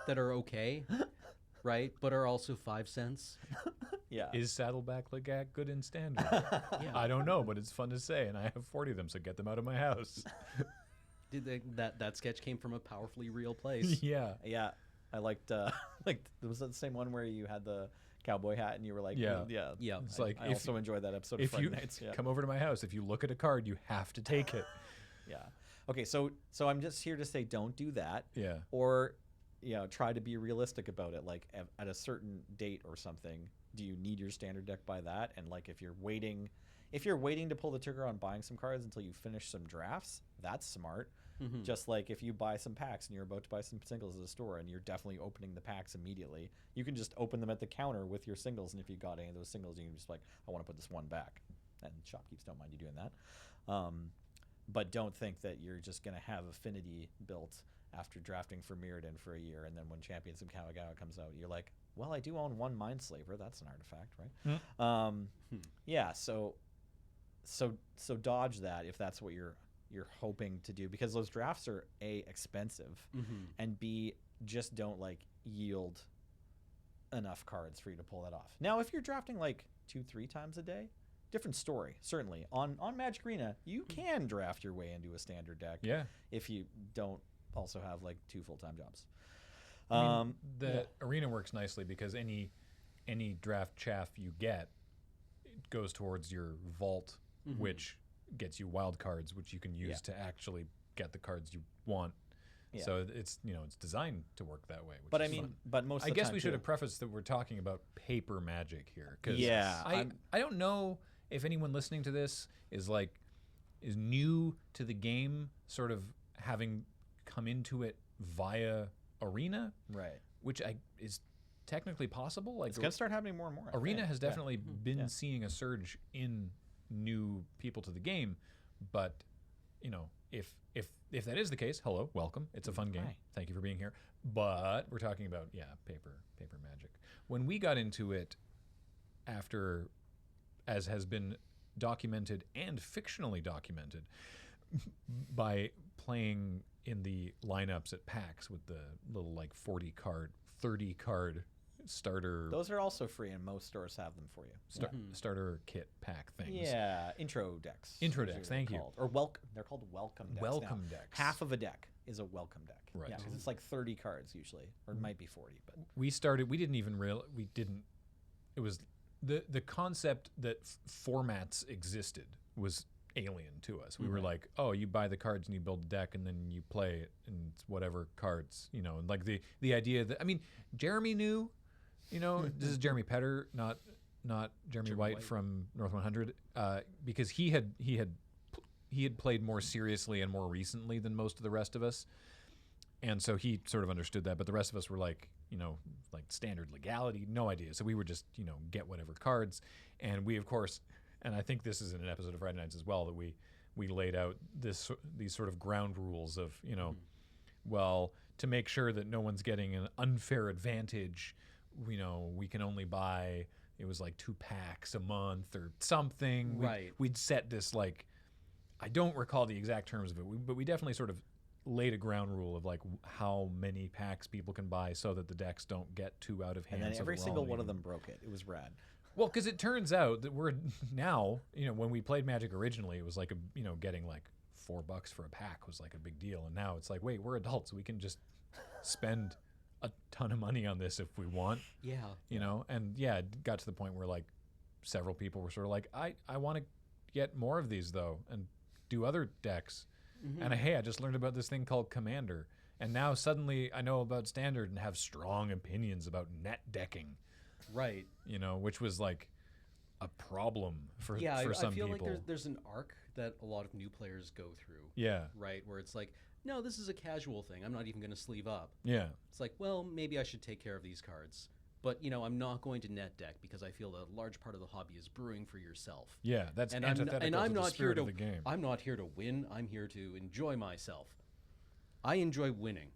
that are okay, right, but are also 5 cents. Yeah. Is Saddleback Legak good in standard? Yeah. I don't know, but it's fun to say, and I have 40 of them, so get them out of my house. That sketch came from a powerfully real place. Yeah. Yeah, I liked was that the same one where you had the cowboy hat and you were like, Yeah. yeah. It's like I if- also enjoyed that episode of If Friday you Nights. Yeah. come over to my house, if you look at a card, you have to take it. Yeah. Okay, so I'm just here to say don't do that. Yeah. Or try to be realistic about it. Like at a certain date or something, do you need your standard deck by that? And like if you're waiting, if you're waiting to pull the trigger on buying some cards until you finish some drafts, that's smart. Just like if you buy some packs and you're about to buy some singles at the store and you're definitely opening the packs immediately, you can just open them at the counter with your singles, and if you got any of those singles, you can just like, I want to put this one back, and shopkeepers don't mind you doing that. But don't think that you're just going to have affinity built after drafting for Mirrodin for a year, and then when Champions of Kamigawa comes out, you're like, well, I do own one Mindslaver. That's an artifact, right? Yeah, so dodge that if that's what you're hoping to do, because those drafts are A, expensive, and B, just don't like yield enough cards for you to pull that off. Now, if you're drafting like 2-3 times a day, different story. Certainly on Magic Arena, you can draft your way into a standard deck. Yeah. If you don't also have like 2 full-time jobs. I mean, the arena works nicely because any draft chaff you get, it goes towards your vault, which gets you wild cards, which you can use to actually get the cards you want. Yeah. So it's it's designed to work that way. Which but is I mean, fun. but most I of the guess time we should too. have prefaced that we're talking about paper Magic here, because I don't know if anyone listening to this is new to the game, sort of having come into it via Arena, right? Which is technically possible. Like it's gonna start happening more and more. Arena has definitely been seeing a surge in new people to the game, but if that is the case, hello, welcome. It's a fun game. Hi. Thank you for being here. But we're talking about paper Magic. When we got into it, after, as has been documented and fictionally documented, by playing in the lineups at PAX with the little 40 card, 30 card starter. Those are also free, and most stores have them for you. Starter kit pack things. Yeah, intro decks. Intro decks, thank you. Or they're called welcome decks. Welcome now. decks. Half of a deck is a welcome deck. Right. Yeah, because it's like 30 cards usually, or it might be 40. But we didn't. It was the concept that formats existed was alien to us. We were like, oh, you buy the cards and you build a deck and then you play it and it's whatever cards, and like the idea that, I mean, Jeremy knew. This is Jeremy Petter, not Jeremy White from North 100, because he had played more seriously and more recently than most of the rest of us, and so he sort of understood that. But the rest of us were like standard legality, no idea. So we were just get whatever cards, and we of course, and I think this is in an episode of Friday Nights as well, that we laid out these sort of ground rules of well, to make sure that no one's getting an unfair advantage. We can only buy, it was like 2 packs a month or something. Right. We'd set this, I don't recall the exact terms of it, but we definitely sort of laid a ground rule of how many packs people can buy so that the decks don't get too out of hand. and then every single one of them broke it. It was rad. Well, because it turns out that we're now, when we played Magic originally, it was getting $4 for a pack was a big deal. And now it's wait, we're adults. We can just spend a ton of money on this if we want. Yeah. And it got to the point where several people were sort of I want to get more of these though and do other decks. And I just learned about this thing called Commander. And now suddenly I know about Standard and have strong opinions about net decking. Right. Which was a problem for some I feel people. like there's an arc that a lot of new players go through. Yeah. Right, where it's no, this is a casual thing. I'm not even going to sleeve up. Yeah. It's well, maybe I should take care of these cards. But, I'm not going to net deck because I feel a large part of the hobby is brewing for yourself. Yeah, that's antithetical to the spirit of the game. I'm not here to win. I'm here to enjoy myself. I enjoy winning.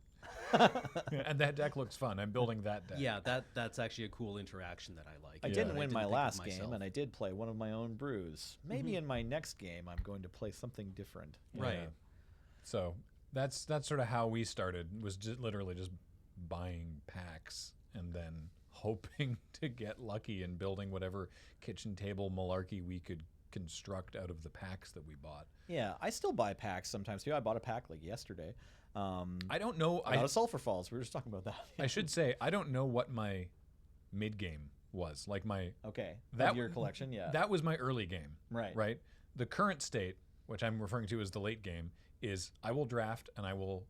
And that deck looks fun. I'm building that deck. Yeah, that's actually a cool interaction that I like. I didn't win my think of last game, myself. and I did play one of my own brews. Maybe in my next game, I'm going to play something different. Right. Yeah. So that's sort of how we started, was literally just buying packs and then hoping to get lucky and building whatever kitchen table malarkey we could construct out of the packs that we bought. Yeah, I still buy packs sometimes too. I bought a pack yesterday. I don't know. I got a Sulfur Falls. We were just talking about that. I should say I don't know what my mid game was. That your collection. Yeah, that was my early game. Right. Right. The current state, which I'm referring to as the late game, is I will draft and I will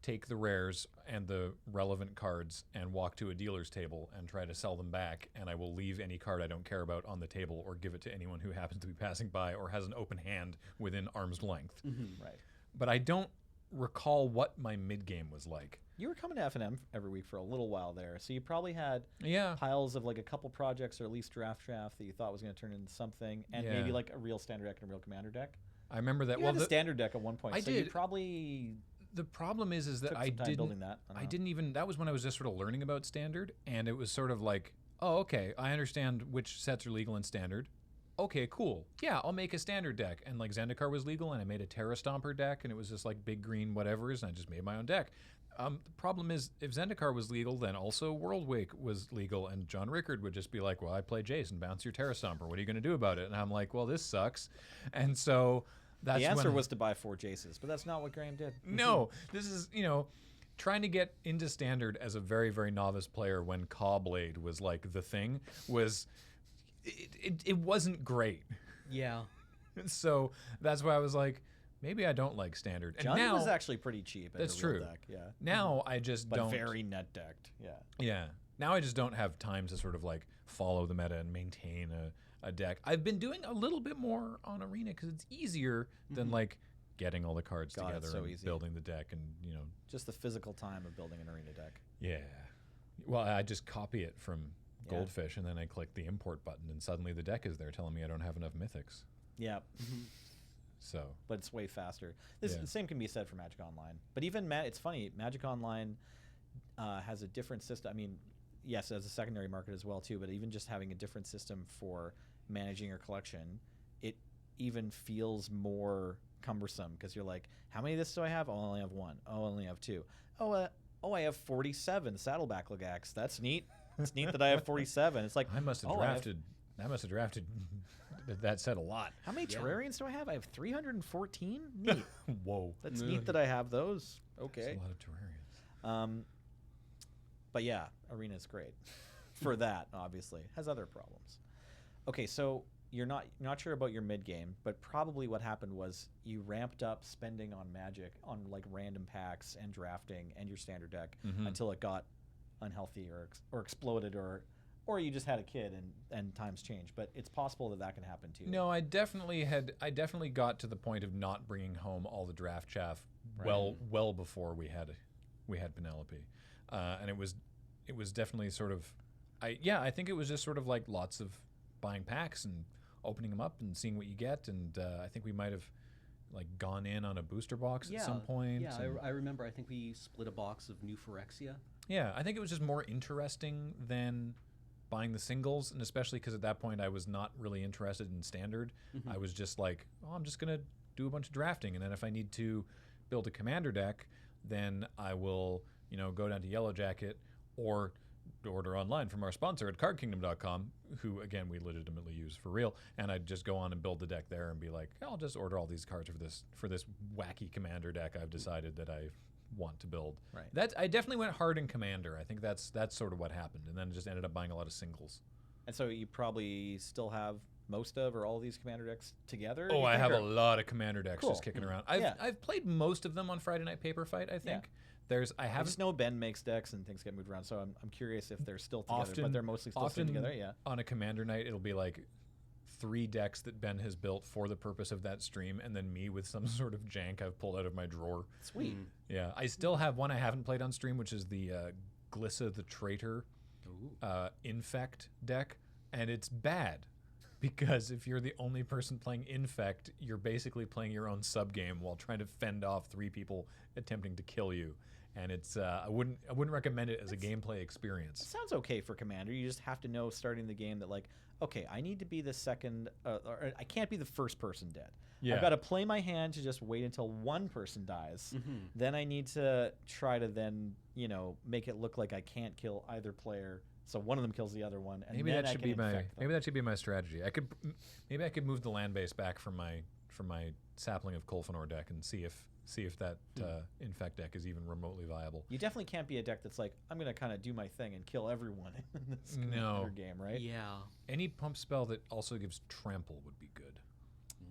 take the rares and the relevant cards and walk to a dealer's table and try to sell them back, and I will leave any card I don't care about on the table or give it to anyone who happens to be passing by or has an open hand within arm's length. Right. But I don't recall what my mid-game was like. You were coming to F&M every week for a little while there, so you probably had Yeah. piles of like a couple projects or at least draft that you thought was going to turn into something, and maybe Yeah. like a real standard deck and a real commander deck. I remember that. You Well, had a standard deck at one point. I so You did. probably the problem is that took I some time building didn't. that. I didn't even. That was when I was just sort of learning about standard, and it was sort of like, oh, okay, I understand which sets are legal in standard. Okay, cool. Yeah, I'll make a standard deck. And like Zendikar was legal, and I made a Terra Stomper deck, and it was just like big green whatevers, and I just made my own deck. The problem is, if Zendikar was legal, then also Worldwake was legal, and John Rickard would just be like, well, I play Jace and bounce your Terra Stomper. What are you going to do about it? And I'm like, well, this sucks. And so that's The answer when, was to buy 4 Jaces, but that's not what Graham did. no, this is, trying to get into standard as a very, very novice player when Cawblade was like the thing was, it wasn't great. Yeah. So that's why I was like, maybe I don't like standard. And Johnny now, was actually pretty cheap. As That's a real true. Deck. Yeah. now I just But don't. very net decked. Yeah. Yeah. Now I just don't have time to sort of like follow the meta and maintain a deck. I've been doing a little bit more on Arena because it's easier than like getting all the cards God, together it's so and easy. building the deck and Just the physical time of building an arena deck. yeah. Well, I just copy it from Yeah. Goldfish and then I click the import button and suddenly the deck is there telling me I don't have enough mythics. Yeah. So But it's way faster. Yeah. The same can be said for Magic Online. But even it's funny, Magic Online has a different system. I mean, yes, as a secondary market as well too, but even just having a different system for managing your collection, it even feels more cumbersome because you're like, how many of this do I have? Oh, I only have 1. Oh, I only have 2. I have 47 Saddleback Legax. That's neat. It's neat that I have 47. It's like, I must have oh, drafted that set a lot. how many Yeah. Terrarians do I have? I have 314? Neat. Whoa. That's neat that I have those. That's Okay. a lot of Terrarians. But yeah, Arena is great for that. Obviously, has other problems. Okay, so you're not sure about your mid game, but probably what happened was you ramped up spending on Magic on like random packs and drafting and your standard deck until it got unhealthy or exploded or you just had a kid and times changed. But it's possible that can happen too. No, I definitely got to the point of not bringing home all the draft chaff Right. well before we had Penelope, and it was definitely sort of I think it was just sort of like lots of buying packs and opening them up and seeing what you get, and I think we might have like gone in on a booster box at some point. Yeah, and- I remember. I think we split a box of New Phyrexia. Yeah, I think it was just more interesting than buying the singles, and especially because at that point I was not really interested in standard. I was just like, oh, I'm just going to do a bunch of drafting, and then if I need to build a commander deck, then I will, go down to Yellow Jacket or order online from our sponsor at cardkingdom.com, who, again, we legitimately use for real, and I'd just go on and build the deck there and be like, I'll just order all these cards for this wacky commander deck I've decided that I want to build. Right. I definitely went hard in commander. I think that's sort of what happened, and then just ended up buying a lot of singles. And so you probably still have most of or all of these commander decks together. Oh, you I think, have or- a lot of commander decks Cool. just kicking around. Yeah. I've played most of them on Friday Night Paper Fight, I think. I I haven't just know Ben makes decks and things get moved around, so I'm curious if they're still together, often but they're mostly still staying together. Yeah. on a commander night it'll be like 3 decks that Ben has built for the purpose of that stream, and then me with some sort of jank I've pulled out of my drawer. Sweet. Yeah, I still have one I haven't played on stream, which is the Glissa the Traitor Infect deck, and it's bad because if you're the only person playing Infect, you're basically playing your own sub game while trying to fend off 3 people attempting to kill you, and it's I wouldn't recommend it as a gameplay It experience. sounds okay for commander. You just have to know starting the game that like, okay, I need to be the second, or I can't be the first person dead. Yeah. I've got to play my hand to just wait until one person dies. Then I need to try to then make it look like I can't kill either player, so one of them kills the other one, and Maybe then that I should can be my infect them. maybe that should be my strategy. I could move the land base back from my sapling of Kolfanor deck and see if that infect deck is even remotely viable. You definitely can't be a deck that's like, I'm going to kind of do my thing and kill everyone in this No. commander game, right? Yeah. Any pump spell that also gives trample would be good.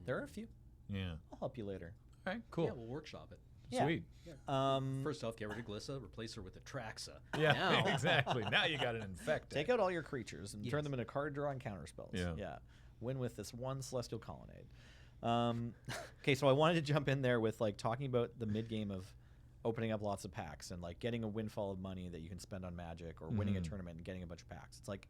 There are a few. Yeah. I'll help you later. All right. Cool. Yeah, we'll workshop it. Yeah. Sweet. First off, get rid of Glissa, replace her with a Traxa. Yeah, Now, exactly. Now you got an infect. Take out all your creatures and turn Yes. them into card drawing counter spells. Yeah. Win with this one Celestial Colonnade. Okay, so I wanted to jump in there with like talking about the mid game of opening up lots of packs and like getting a windfall of money that you can spend on Magic or winning a tournament and getting a bunch of packs. It's like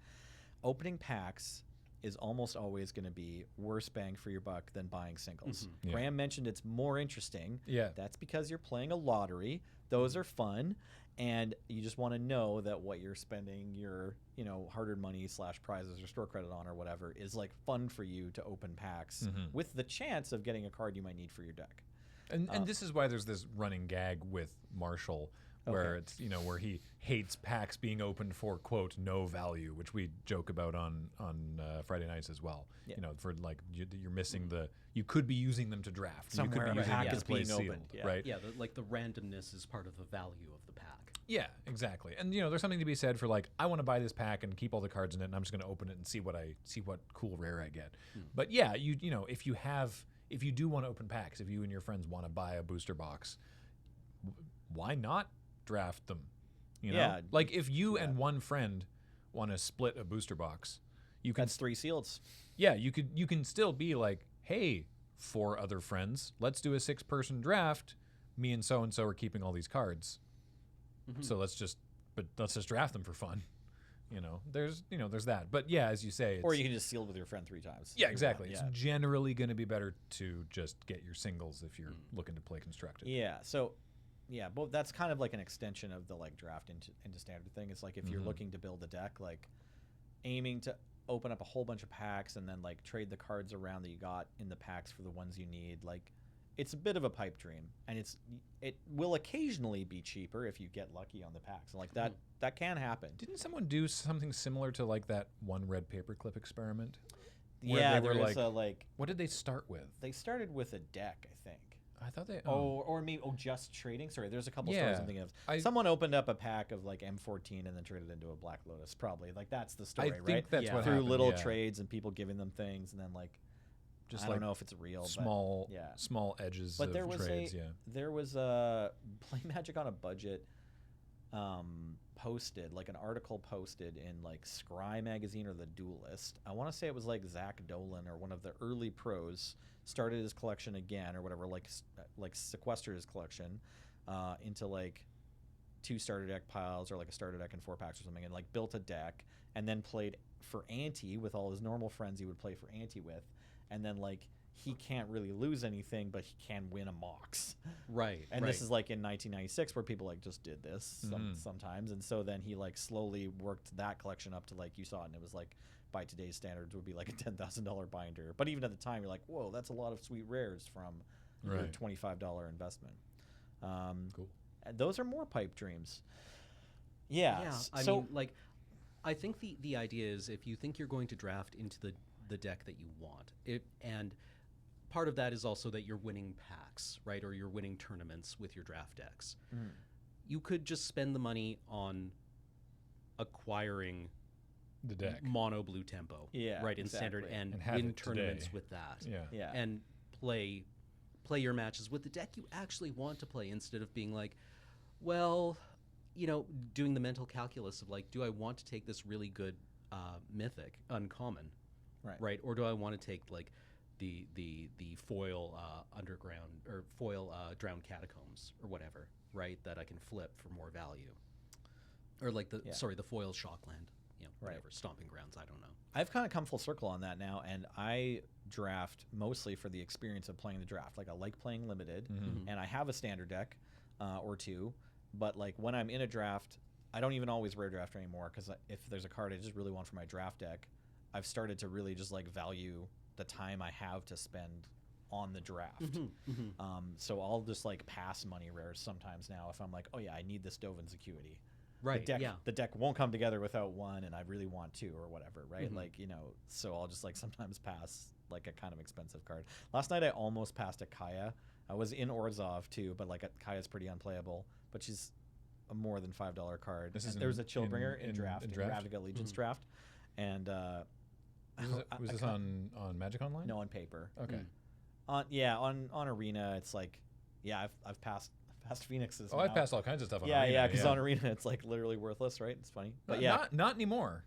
opening packs is almost always going to be worse bang for your buck than buying singles. Yeah. Graham mentioned it's more interesting. Yeah. That's because you're playing a lottery. Those are fun, and you just want to know that what you're spending your, hard-earned money / prizes or store credit on or whatever is like fun for you to open packs with the chance of getting a card you might need for your deck. And this is why there's this running gag with Marshall where it's, where he hates packs being opened for, quote, no value, which we joke about on Friday nights as well. Yeah. For like, you're missing you could be using them to draft. Somewhere you a could be pack using them is to play being sealed, opened, yeah. right? yeah, the randomness is part of the value of the pack. Yeah, exactly. And there's something to be said for like, I want to buy this pack and keep all the cards in it, and I'm just going to open it and see what cool rare I get. But yeah, if you do want to open packs, if you and your friends want to buy a booster box, why not draft them? Yeah. Like if you and one friend want to split a booster box, you can That's 3 sealeds. yeah, you can still be like, hey, 4 other friends, let's do a 6-person draft. Me and so are keeping all these cards. So let's just draft them for fun. There's that. But yeah, as you say, it's, Or you can just seal with your friend 3 times. yeah, exactly. It's Yeah. generally going to be better to just get your singles if you're looking to play constructed. Yeah. So, but that's kind of like an extension of the like draft into standard thing. It's like if you're looking to build a deck, like aiming to open up a whole bunch of packs and then like trade the cards around that you got in the packs for the ones you need. Like, it's a bit of a pipe dream, and it will occasionally be cheaper if you get lucky on the packs. Like that can happen. Didn't someone do something similar to like that one red paperclip experiment? Where Yeah, they were there was like, what did they start with? they started with a deck, I think. I thought they. Or maybe just trading. Sorry, there's a couple Yeah. stories I'm thinking of. Someone opened up a pack of like M14 and then traded into a Black Lotus. Probably like that's the story, I think right? that's Yeah. what Through happened, little yeah. trades and people giving them things, and then like Just I like don't know if it's real, small, yeah. small edges but of there was trades. there was a Play Magic on a Budget posted, like an article posted in like Scry magazine or The Duelist. I want to say it was like Zach Dolan or one of the early pros started his collection again or whatever, like sequestered his collection into like 2 starter deck piles or like a starter deck and 4 packs or something, and like built a deck and then played for ante with all his normal friends he would play for ante with, and then like he can't really lose anything, but he can win a Mox. Right. And right. this is like in 1996 where people like just did this sometimes. And so then he like slowly worked that collection up to like you saw it, and it was like by today's standards would be like a $10,000 binder. But even at the time you're like, whoa, that's a lot of sweet rares from your Right. $25 investment. Cool. And those are more pipe dreams. Yeah. Yeah, I so mean, like, I think the idea is if you think you're going to draft into the deck that you want, and part of that is also that you're winning packs, right, or you're winning tournaments with your draft decks. You could just spend the money on acquiring The deck. mono blue tempo, Yeah, right, in standard, exactly. and And have win it tournaments today. with that. Yeah. yeah. And play your matches with the deck you actually want to play, instead of being like, well, doing the mental calculus of like, do I want to take this really good mythic uncommon, right, or do I want to take like the foil underground or foil drowned catacombs or whatever, right, that I can flip for more value, or like the foil shockland, whatever, stomping grounds, I don't know. I've kind of come full circle on that now, and I draft mostly for the experience of playing the draft. Like I like playing limited, and I have a standard deck or 2, but like when I'm in a draft, I don't even always rare draft anymore, because if there's a card I just really want for my draft deck, I've started to really just like value the time I have to spend on the draft. So I'll just like pass money rares sometimes now if I'm like, oh yeah, I need this Dovin's Acuity. Right. The deck won't come together without one, and I really want 2 or whatever, right? Like, so I'll just like sometimes pass like a kind of expensive card. Last night I almost passed a Kaya. I was in Orzhov too, but like Kaya's pretty unplayable, but she's a more than $5 card. This is There was a in Chillbringer in draft, in in draft? Ravnica Allegiance draft, and Was this on Magic Online? no, on paper. Okay. On Arena, it's like, I've passed past Phoenixes. Oh, I've now. passed all kinds of stuff on Yeah, Arena. yeah, because on Arena it's like literally worthless, right? It's funny, but yeah, Not anymore.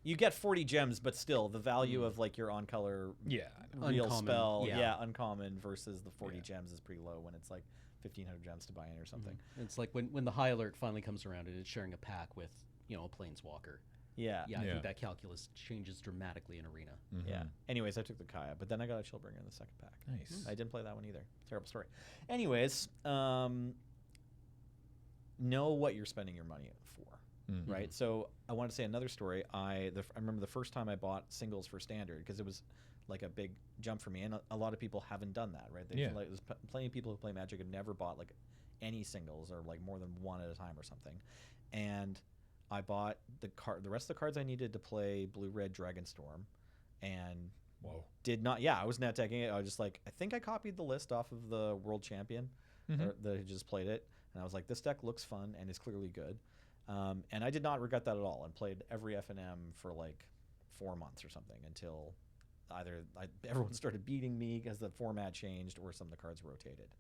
you get 40 gems, but still the value of like your on color Yeah. real Uncommon, spell, yeah. uncommon versus the 40 Yeah. gems is pretty low when it's like 1,500 gems to buy in or something. It's like when the high alert finally comes around and it's sharing a pack with, you know, a planeswalker. Yeah, Yeah, I Yeah. think that calculus changes dramatically in Arena. yeah. Anyways, I took the Kaya, but then I got a Chillbringer in the second pack. Nice. I didn't play that one either. Terrible story. Anyways, know what you're spending your money for, Mm. right? So I want to say another story. I remember the first time I bought singles for standard because it was like a big jump for me, and a lot of people haven't done that, right? Yeah. Like, there's plenty of people who play Magic and never bought like any singles or like more than one at a time or something, and I bought the rest of the cards I needed to play Blue-Red Dragonstorm, and Whoa. did not. Yeah, I was not taking it. I was just like, I think I copied the list off of the World Champion that just played it, and I was like, this deck looks fun and is clearly good, and I did not regret that at all, and played every FNM for like 4 months or something until either everyone started beating me because the format changed or some of the cards rotated,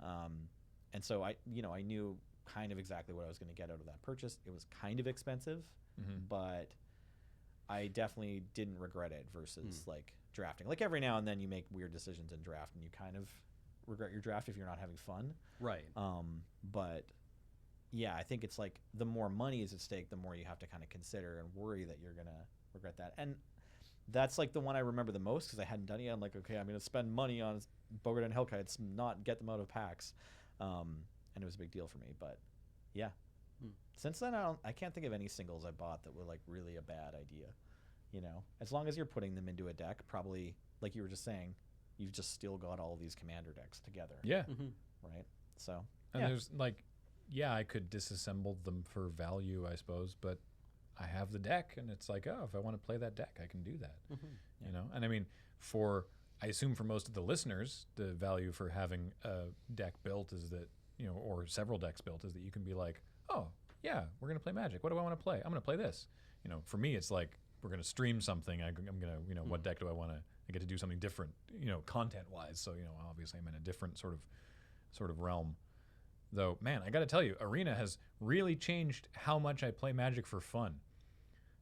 and so I knew kind of exactly what I was going to get out of that purchase. It was kind of expensive, but I definitely didn't regret it versus like drafting. Like every now and then you make weird decisions in draft and you kind of regret your draft if you're not having fun. Right. But yeah, I think it's like the more money is at stake, the more you have to kind of consider and worry that you're going to regret that. And that's like the one I remember the most because I hadn't done it yet. I'm like, okay, I'm going to spend money on Bogart and Hellkites, not get them out of packs. And it was a big deal for me, but yeah. Since then, I can't think of any singles I bought that were like really a bad idea. You know, as long as you're putting them into a deck, probably like you were just saying, you've just still got all these commander decks together. Yeah. Right. So And yeah. there's like, yeah, I could disassemble them for value, I suppose, but I have the deck, and it's like, oh, if I want to play that deck, I can do that. You know, and I mean, I assume for most of the listeners, the value for having a deck built is that, you know, or several decks built is that you can be like, oh, yeah, we're going to play Magic. What do I want to play? I'm going to play this. You know, for me, it's like, we're going to stream something. I'm going to, you know, what deck do I want to, I get to do something different, you know, content-wise. So, you know, obviously I'm in a different sort of realm. Though, man, I got to tell you, Arena has really changed how much I play Magic for fun.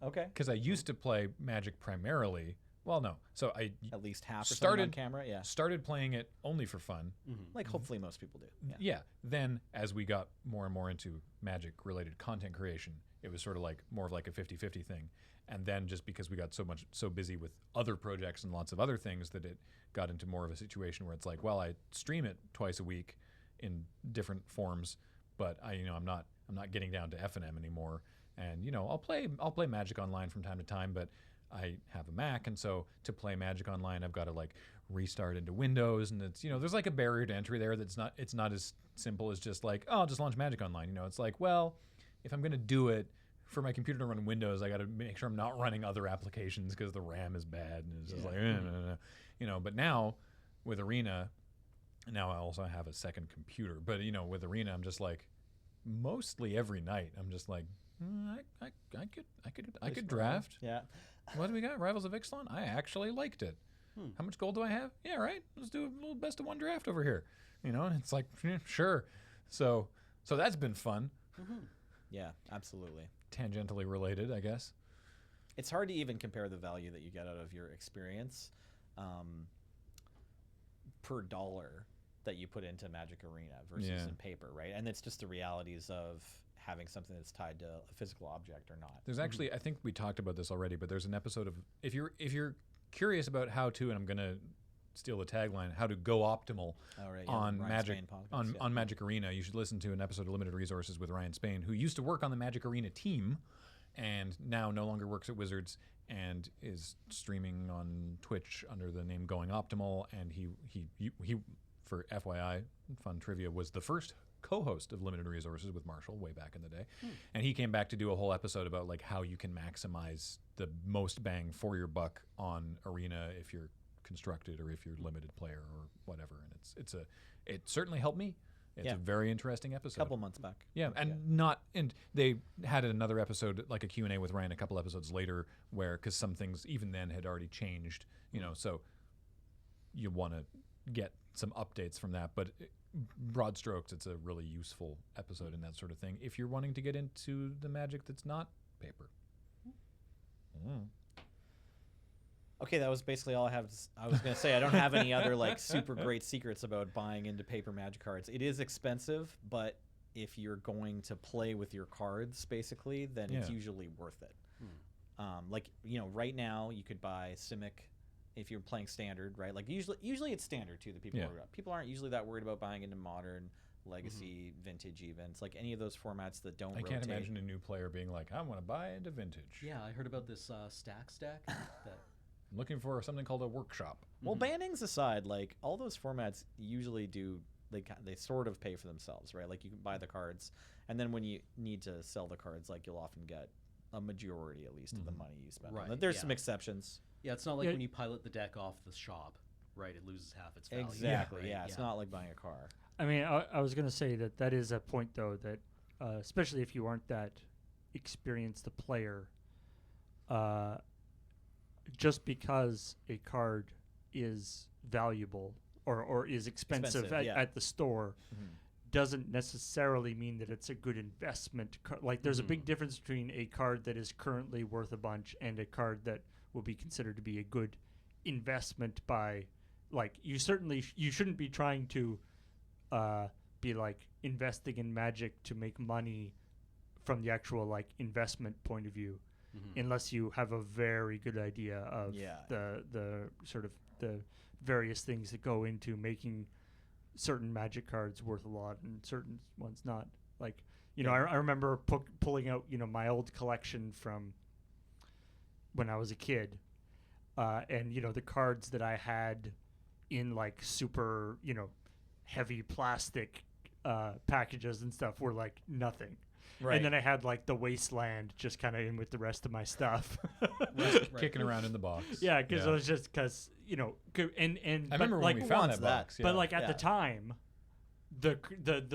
Okay. Because I used to play Magic primarily. Well, no. So I At least half or started something on camera. Yeah. started playing it only for fun. Like hopefully most people do. Yeah. Yeah. Then as we got more and more into Magic related content creation, it was sort of like more of like a 50-50 thing. And then just because we got so busy with other projects and lots of other things that it got into more of a situation where it's like, well, I stream it twice a week in different forms, but I'm not getting down to FNM anymore. And I'll play Magic Online from time to time, but I have a Mac, and so to play Magic Online, I've got to like restart into Windows, and it's there's like a barrier to entry there. It's not as simple as just like, oh, I'll just launch Magic Online. It's like, well, if I'm gonna do it for my computer to run Windows, I got to make sure I'm not running other applications because the RAM is bad, and it's just like, no. But now with Arena, now I also have a second computer. But with Arena, I'm just like, mostly every night, I'm just like, I could draft. Yeah. What do we got? Rivals of Ixalan? I actually liked it. How much gold do I have? Yeah, right. Let's do a little best of one draft over here. And it's like, sure. So that's been fun. Yeah, absolutely. Tangentially related, I guess. It's hard to even compare the value that you get out of your experience per dollar that you put into Magic Arena versus in paper, right? And it's just the realities of having something that's tied to a physical object or not. There's actually, I think we talked about this already, but there's an episode of, if you're curious about how to, and I'm gonna steal the tagline, how to go optimal on Ryan Magic Spain podcast, on Magic Arena, you should listen to an episode of Limited Resources with Ryan Spain, who used to work on the Magic Arena team, and now no longer works at Wizards and is streaming on Twitch under the name Going Optimal. And he for FYI, fun trivia, was the first co-host of Limited Resources with Marshall way back in the day. And he came back to do a whole episode about like how you can maximize the most bang for your buck on Arena if you're constructed or if you're limited player or whatever. And it certainly helped me. It's a very interesting episode. A couple months back. Yeah, and they had another episode, like a Q&A with Ryan a couple episodes later, where, because some things even then had already changed, so you want to get some updates from that. But broad strokes, it's a really useful episode and that sort of thing. If you're wanting to get into the Magic that's not paper. Okay, that was basically all I have. I was going to say I don't have any other like super great secrets about buying into paper Magic cards. It is expensive, but if you're going to play with your cards, basically, then it's usually worth it. Like, you know, right now you could buy Simic if you're playing standard, right? Like usually it's standard too that people worry about. People aren't usually that worried about buying into modern, legacy, vintage even. It's like any of those formats that don't rotate. Can't imagine a new player being like, I want to buy into vintage. Yeah, I heard about this stack that I'm looking for something called a workshop. Well, bannings aside, like all those formats usually do, they sort of pay for themselves, right? Like you can buy the cards, and then when you need to sell the cards, like you'll often get a majority at least of the money you spend. Right, There's some exceptions. Yeah, it's not like when you pilot the deck off the shop, right? It loses half its value. Exactly. Right? It's not like buying a car. I mean, I was going to say that is a point, though, that especially if you aren't that experienced a player, just because a card is valuable or is expensive at the store doesn't necessarily mean that it's a good investment. Like, there's a big difference between a card that is currently worth a bunch and a card that will be considered to be a good investment by, like, you shouldn't be trying to be like investing in Magic to make money from the actual like investment point of view, unless you have a very good idea of the sort of the various things that go into making certain Magic cards worth a lot and certain ones not. Like, you know, I remember pulling out, you know, my old collection from when I was a kid, and, you know, the cards that I had in like super, you know, heavy plastic packages and stuff were like nothing. Right. And then I had like the Wasteland just kind of in with the rest of my stuff. Kicking around in the box. Yeah, because it was just because, you know, and I remember when we found that box. But like at the time, the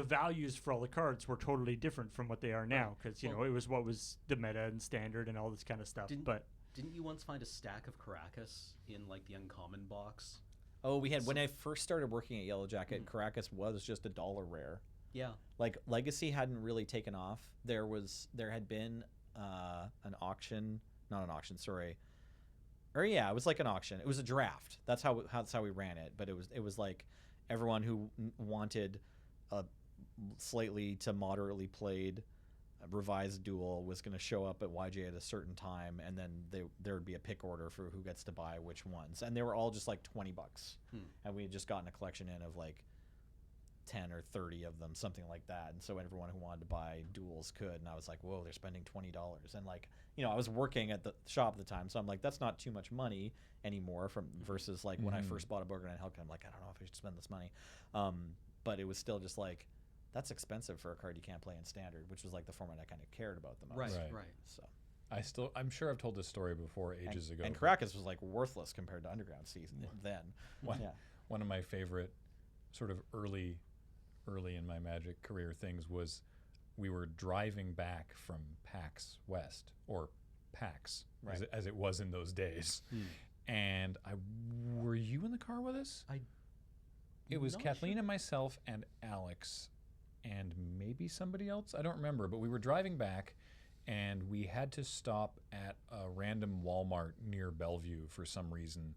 values for all the cards were totally different from what they are now, because, you know, it was what was the meta and standard and all this kind of stuff. Didn't you once find a stack of Caracas in like the uncommon box? Oh, we had, when I first started working at Yellow Jacket, Caracas was just $1 rare. Yeah. Like Legacy hadn't really taken off. There had been an auction, not an auction, sorry. Or yeah, it was like an auction. It was a draft. That's how we ran it. But it was like everyone who wanted a slightly to moderately played revised duel was going to show up at YJ at a certain time, and then there would be a pick order for who gets to buy which ones, and they were all just like $20, and we had just gotten a collection in of like 10 or 30 of them, something like that, and so everyone who wanted to buy duels could, and I was like, whoa, they're spending $20, and like, you know, I was working at the shop at the time, so I'm like, that's not too much money anymore from versus like when I first bought a Bogart and Helkin, I'm like, I don't know if I should spend this money, but it was still just like, that's expensive for a card you can't play in standard, which was like the format I kind of cared about the most. Right. So I'm sure I've told this story before ages ago. And Caracas was like worthless compared to Underground season then. One of my favorite sort of early in my Magic career things was we were driving back from PAX West, or PAX as it was in those days. And were you in the car with us? It was Kathleen and myself and Alex and maybe somebody else. I don't remember, but we were driving back and we had to stop at a random Walmart near Bellevue for some reason,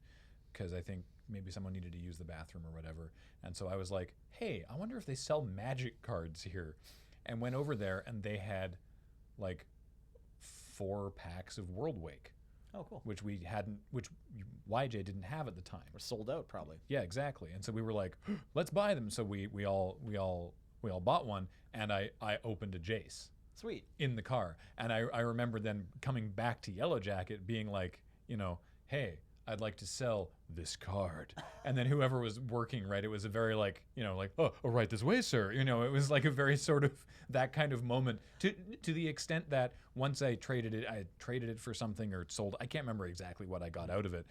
because I think maybe someone needed to use the bathroom or whatever. And so I was like, hey, I wonder if they sell Magic cards here. And went over there and they had like 4 packs of World Wake. Oh, cool. Which YJ didn't have at the time. We're sold out probably. Yeah, exactly. And so we were like, let's buy them. So we all bought one, and I opened a Jace. Sweet. In the car. And I remember then coming back to Yellow Jacket being like, you know, hey, I'd like to sell this card. And then whoever was working, right, it was a very like, you know, like, oh, right this way, sir. You know, it was like a very sort of that kind of moment, to the extent that once I traded it for something or sold. I can't remember exactly what I got out of it.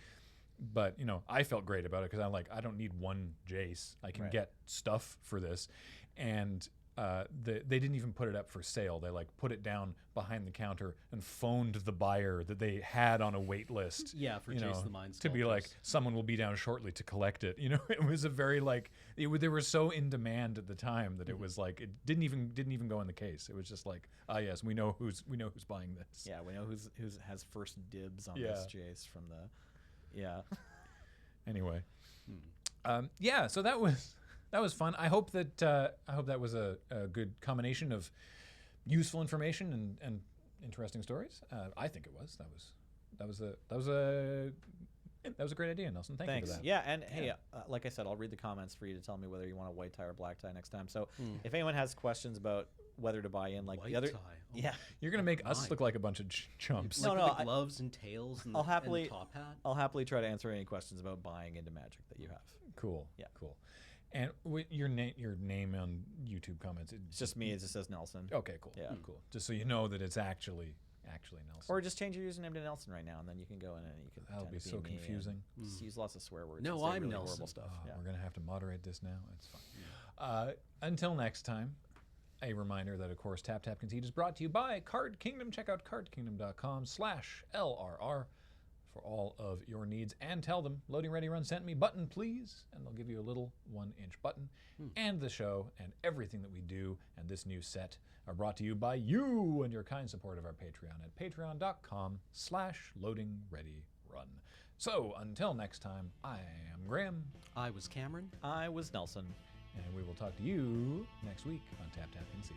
But, you know, I felt great about it because I'm like, I don't need one Jace. I can get stuff for this. And they didn't even put it up for sale. They like put it down behind the counter and phoned the buyer that they had on a wait list. Yeah, for you Chase know, the Mind to be like, Sculptors. someone will be down shortly to collect it. You know, it was a very like they were so in demand at the time that it was like it didn't even go in the case. It was just like, yes, we know who's buying this. Yeah, we know who's has first dibs on this, Jace, from the. Yeah. Anyway, yeah. So that was fun. I hope that was a good combination of useful information and interesting stories. I think it was. That was a great idea, Nelson. Thank you Thanks. for that. Yeah, and hey, like I said, I'll read the comments for you to tell me whether you want a white tie or black tie next time. So if anyone has questions about whether to buy in, like White the other, tie. Oh, yeah, You're gonna make us my. look like a bunch of chumps. No, Like no, with the I- gloves and tails and, I'll the, happily- and the top hat. I'll happily try to answer any questions about buying into Magic that you have. Cool. Yeah. Cool. And your name on YouTube comments. It's just me. It just says Nelson. Okay. Cool. Yeah. Cool. Just so you know that it's actually Nelson. Or just change your username to Nelson right now, and then you can go in and you can. That'll pretend be to so me and confusing. Just use lots of swear words. No, and say I'm really Nelson. horrible stuff. Yeah. We're gonna have to moderate this now. It's fine. Until next time, a reminder that of course Tap Tap Concede is brought to you by Card Kingdom. Check out cardkingdom.com/LRR for all of your needs, and tell them Loading Ready Run sent me button please, and they'll give you a little 1-inch button. And the show and everything that we do and this new set are brought to you by you and your kind support of our Patreon at patreon.com/loadingreadyrun. So until next time, I am Graham, I was Cameron. I was Nelson. and we will talk to you next week on Tap Tap Concede.